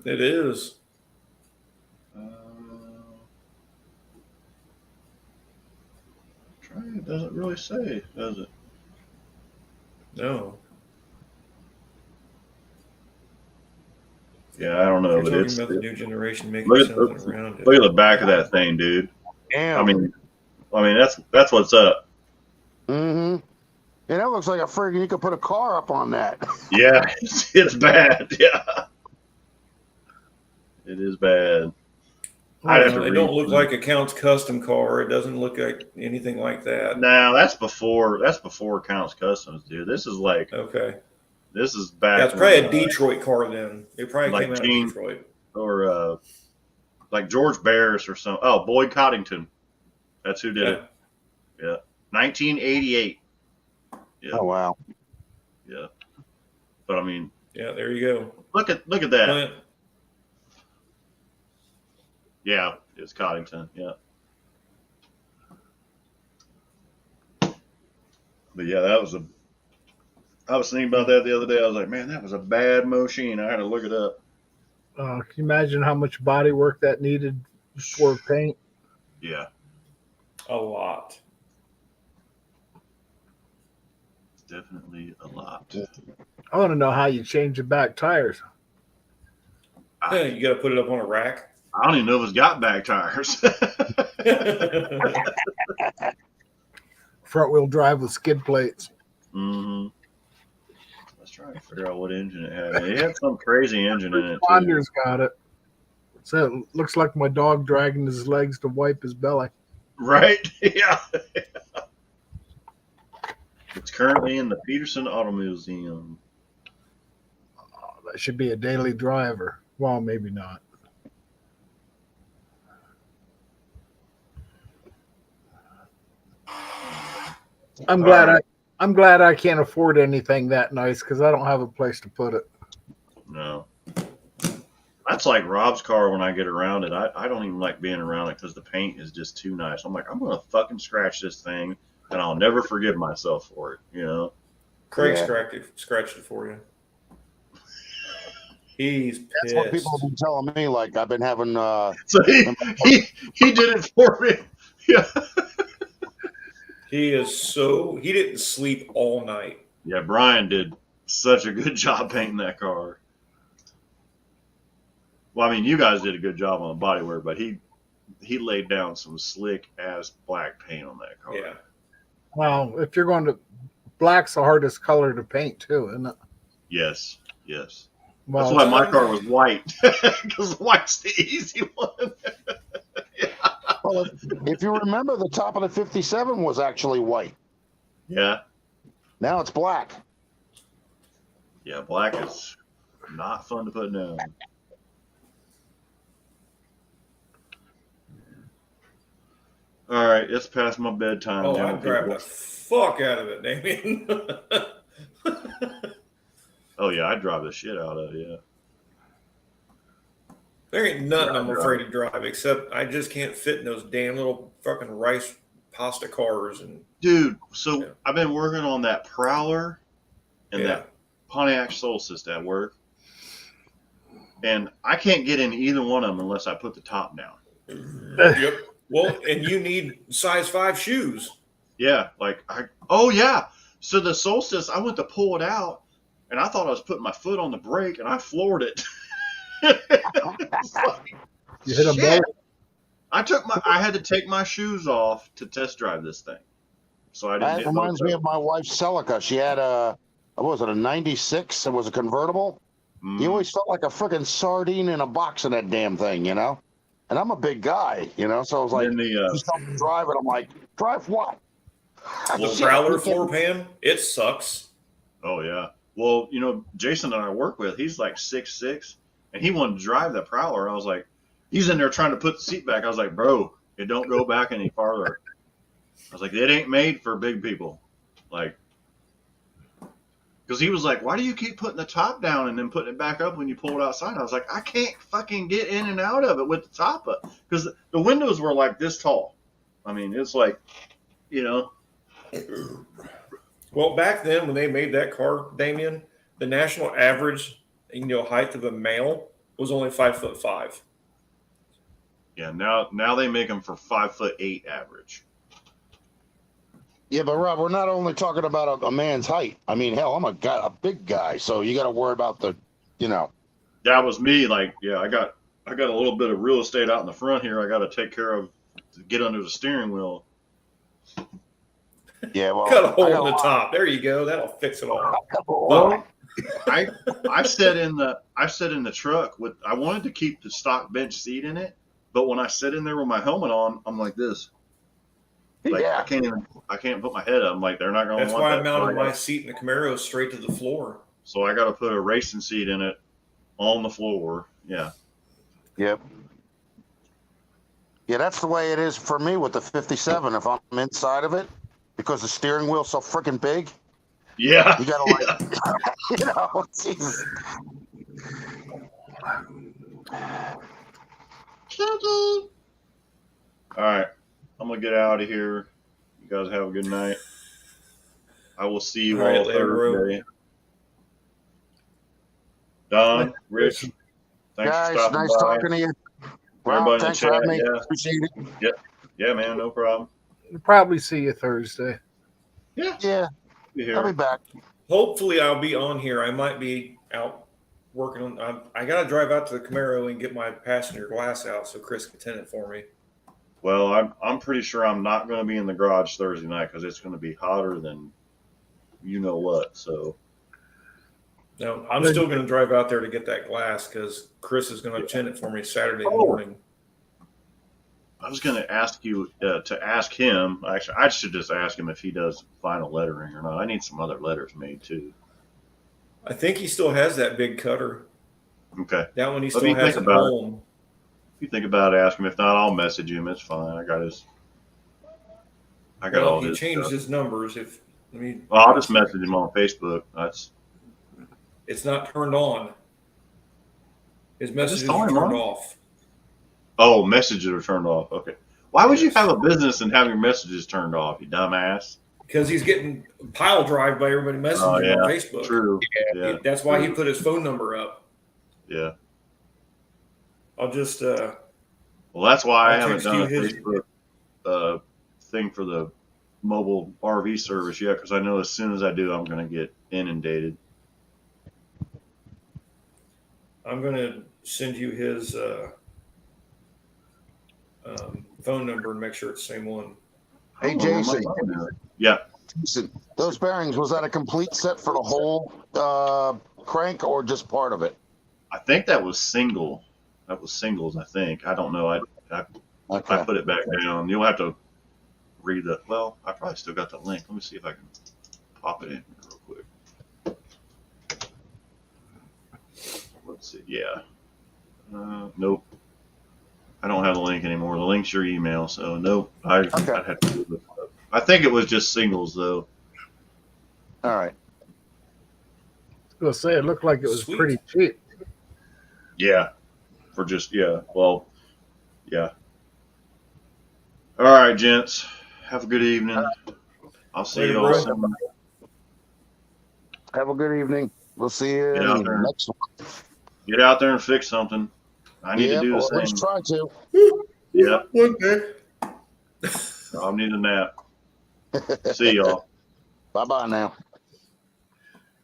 It is. It doesn't really say, does it? No. Yeah, I don't know, You're but talking it's about the new generation making look at- something around it. look at the back of that thing, dude. Damn. I mean that's what's up. Mm-hmm. And that looks like a friggin' you could put a car up on that. Yeah, it's bad. Yeah, it is bad. I'd have to It don't read look through. like a Count's custom car. It doesn't look like anything like that. No, that's before Counts Customs, dude. This is back. That's probably when, a Detroit car then. It probably like came out Gene- of Detroit. or like George Barris or something. Oh, Boyd Coddington. That's who did it. Yeah, 1988. Yeah, Oh, wow. yeah. But I mean, Yeah, there you go. look at that. Clint. Yeah, it's Coddington. Yeah. But yeah, that was a I was thinking about that the other day. I was like, man, that was a bad machine. I had to look it up. Can you imagine how much body work that needed for paint? Yeah, A lot. definitely a lot. I want to know how you change the back tires. Yeah, you got to put it up on a rack. I don't even know if it's got back tires. Front wheel drive with skid plates. Mm-hmm. Let's try to figure out what engine it had. It had some crazy engine in it too. Honda's got it. So it looks like my dog dragging his legs to wipe his belly. Right? Yeah. It's currently in the Peterson Auto Museum. Oh, that should be a daily driver. Well, maybe not. I'm glad I can't afford anything that nice because I don't have a place to put it. No. That's like Rob's car when I get around it. I don't even like being around it because the paint is just too nice. I'm like, I'm going to fucking scratch this thing and I'll never forgive myself for it, you know? Craig Yeah. scratched it for you. He's pissed. That's what people have been telling me. Like I've been having. So he did it for me. Yeah. He didn't sleep all night. Yeah, Brian did such a good job painting that car. Well, I mean, you guys did a good job on the bodywork, but he laid down some slick ass black paint on that car. Yeah. Well, if you're going to, black's the hardest color to paint too, isn't it? Yes, yes. Well, That's why my car was white, because white's the easy one. Well, if you remember, the top of the 57 was actually white. Yeah, Now it's black. yeah. Black is not fun to put down. All right, it's past my bedtime. Oh, now, I'm grabbing people. the fuck out of it, Damien. Oh yeah, I drive the shit out of it. Yeah. There ain't nothing I'm Drive. afraid to drive except I just can't fit in those damn little fucking rice pasta cars. And Dude, so Yeah. I've been working on that Prowler and Yeah. that Pontiac Solstice at work, and I can't get in either one of them unless I put the top down. Yep. Well, and you need size 5 shoes. Yeah, oh yeah. So the Solstice, I went to pull it out, and I thought I was putting my foot on the brake, and I floored it. It's like, you hit a shit. boat. I had to take my shoes off to test drive this thing, so I didn't. That hit reminds both me of of my wife's Celica. She had what was it, a 96? It was a convertible. them. You always felt like a freaking sardine in a box in that damn thing, you know? And I'm a big guy, you know? So I was like, Then the just help me drive it. I'm like, drive what? Well, Shit, Prowler you can't- floor pan, it sucks. oh yeah. Well, you know, Jason that I work with, he's like 6'6", and he wanted to drive that Prowler. I was like, he's in there trying to put the seat back. I was like, bro, it don't go back any farther. I was like, it ain't made for big people. Like, because he was like, why do you keep putting the top down and then putting it back up when you pull it outside? I was like, I can't fucking get in and out of it with the top up. Because the windows were like this tall. I mean, it's like, you know. Well, back then when they made that car, Damien, the national average, height of a male was only 5'5". Yeah, now they make them for 5'8" average. Yeah, but Rob, we're not only talking about a man's height. I mean, hell, I'm a big guy, so you got to worry about the, you know. That was me. Like, yeah, I got a little bit of real estate out in the front here. I got to take care of to get under the steering wheel. Yeah, well, Cut a hole I in got the a lot- top. There you go. That'll fix it all. Well, I sat in the truck with. I wanted to keep the stock bench seat in it, but when I sit in there with my helmet on, I'm like this. Like Yeah. I can't put my head up. I'm like, they're not going to That's want why I that. mounted my seat in the Camaro straight to the floor. So I got to put a racing seat in it on the floor. Yeah. Yep. Yeah, that's the way it is for me with the 57. If I'm inside of it, because the steering wheel's so freaking big, Yeah. you gotta like, you know, Jesus. All right. I'm going to get out of here. You guys have a good night. I will see you All right, all later, bro. Thursday. Don, Rich, thanks Guys, for stopping nice by. talking to you. Rob, Everybody in the thanks for having chat, me. yeah. Appreciate it. Yeah, man, no problem. We'll probably see you Thursday. Yeah, Yeah, be I'll be here. back. Hopefully, I'll be on here. I might be out working on. I got to drive out to the Camaro and get my passenger glass out so Chris can tint it for me. Well, I'm pretty sure I'm not going to be in the garage Thursday night because it's going to be hotter than you know what. So No, I'm still going to drive out there to get that glass because Chris is going to tint it for me Saturday Oh. morning. I was going to ask you to ask him. Actually, I should just ask him if he does vinyl lettering or not. I need some other letters made too. I think he still has that big cutter. Okay. That one he Let still me has think at about it. home. If you think about it, ask him. If not, I'll message him. It's fine. I got Well, all he his changed stuff. his numbers. If let me, Well, I'll just message him on Facebook. it's not turned on. His messages saw are him turned on. off Oh, messages are turned off. Okay. Why would you Yes. have a business and have your messages turned off, you dumbass? because he's getting pile drive by everybody messaging him on Facebook. True. Yeah. That's why he put his phone number up. Yeah. I'll just Well, that's why I I'll haven't text done you a his- Facebook thing for the mobile RV service yet because I know as soon as I do, I'm going to get inundated. I'm going to send you his phone number and make sure it's the same one. Hey, Oh, Jason. Yeah. Jason, those bearings, was that a complete set for the whole crank or just part of it? I think that was single. That was singles, I think. I don't know. I Okay. put it back down. You'll have to read the. Well, I probably still got the link. Let me see if I can pop it in real quick. Let's see. Yeah. Nope. I don't have the link anymore. The link's your email, so nope. I'd have to look it up. I think it was just singles though. All right. I was gonna say it looked like it was Sweet. pretty cheap. Yeah. For just Well, yeah. All right, gents. Have a good evening. I'll see Later, you all bro. soon. Have a good evening. We'll see you Get out there. next one. Get out there and fix something. I need to do the well, same. let's try to. Yeah. One day. I'll need a nap. See y'all. Bye-bye now.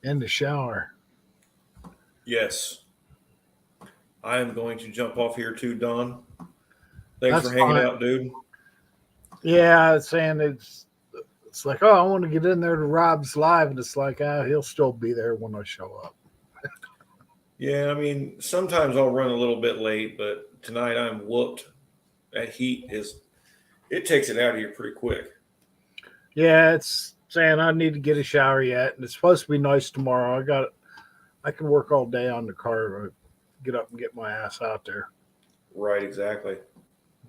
In the shower. Yes. I am going to jump off here too, Don. Thanks That's for hanging fine. out, dude. Yeah, I was saying it's like, oh, I want to get in there to Rob's live, and it's like, he'll still be there when I show up. Yeah, I mean, sometimes I'll run a little bit late, but tonight I'm whooped. That heat it takes it out of you pretty quick. Yeah, it's saying I need to get a shower yet, and it's supposed to be nice tomorrow. I can work all day on the car, get up and get my ass out there. Right, exactly.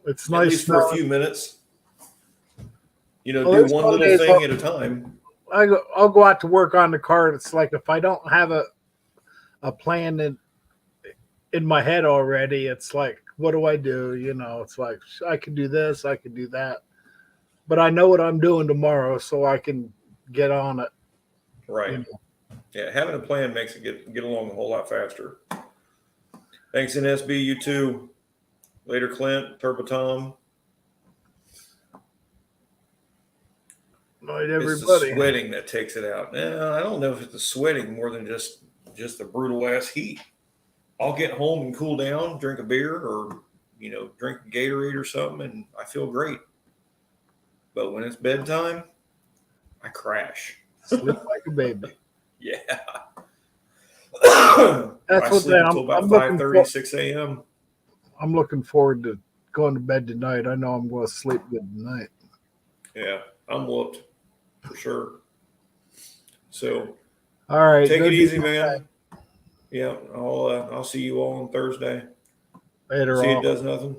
It's At nice least for a smelling. few minutes. Well, Do there's one some little days thing at a time. I'll go out to work on the car. And it's like if I don't have a plan in my head already, it's like, what do I do? You know, it's like I could do this, I could do that, but I know what I'm doing tomorrow, so I can get on it. Right. Yeah, having a plan makes it get along a whole lot faster. Thanks, NSB. You too. Later, Clint, Turbo Tom. Night, It's the everybody. sweating that takes it out. I don't know if it's the sweating more than just the brutal ass heat. I'll get home and cool down, drink a beer or, drink a Gatorade or something, and I feel great. But when it's bedtime, I crash. Sleep like a baby. Yeah. That's I what sleep I'm until about looking 5:30, for. 6 a.m. I'm looking forward to going to bed tonight. I know I'm going to sleep good tonight. Yeah, I'm whooped for sure. So All right. take go it do easy, your man. thing. Yeah, I'll see you all on Thursday. Later See, on. it does nothing.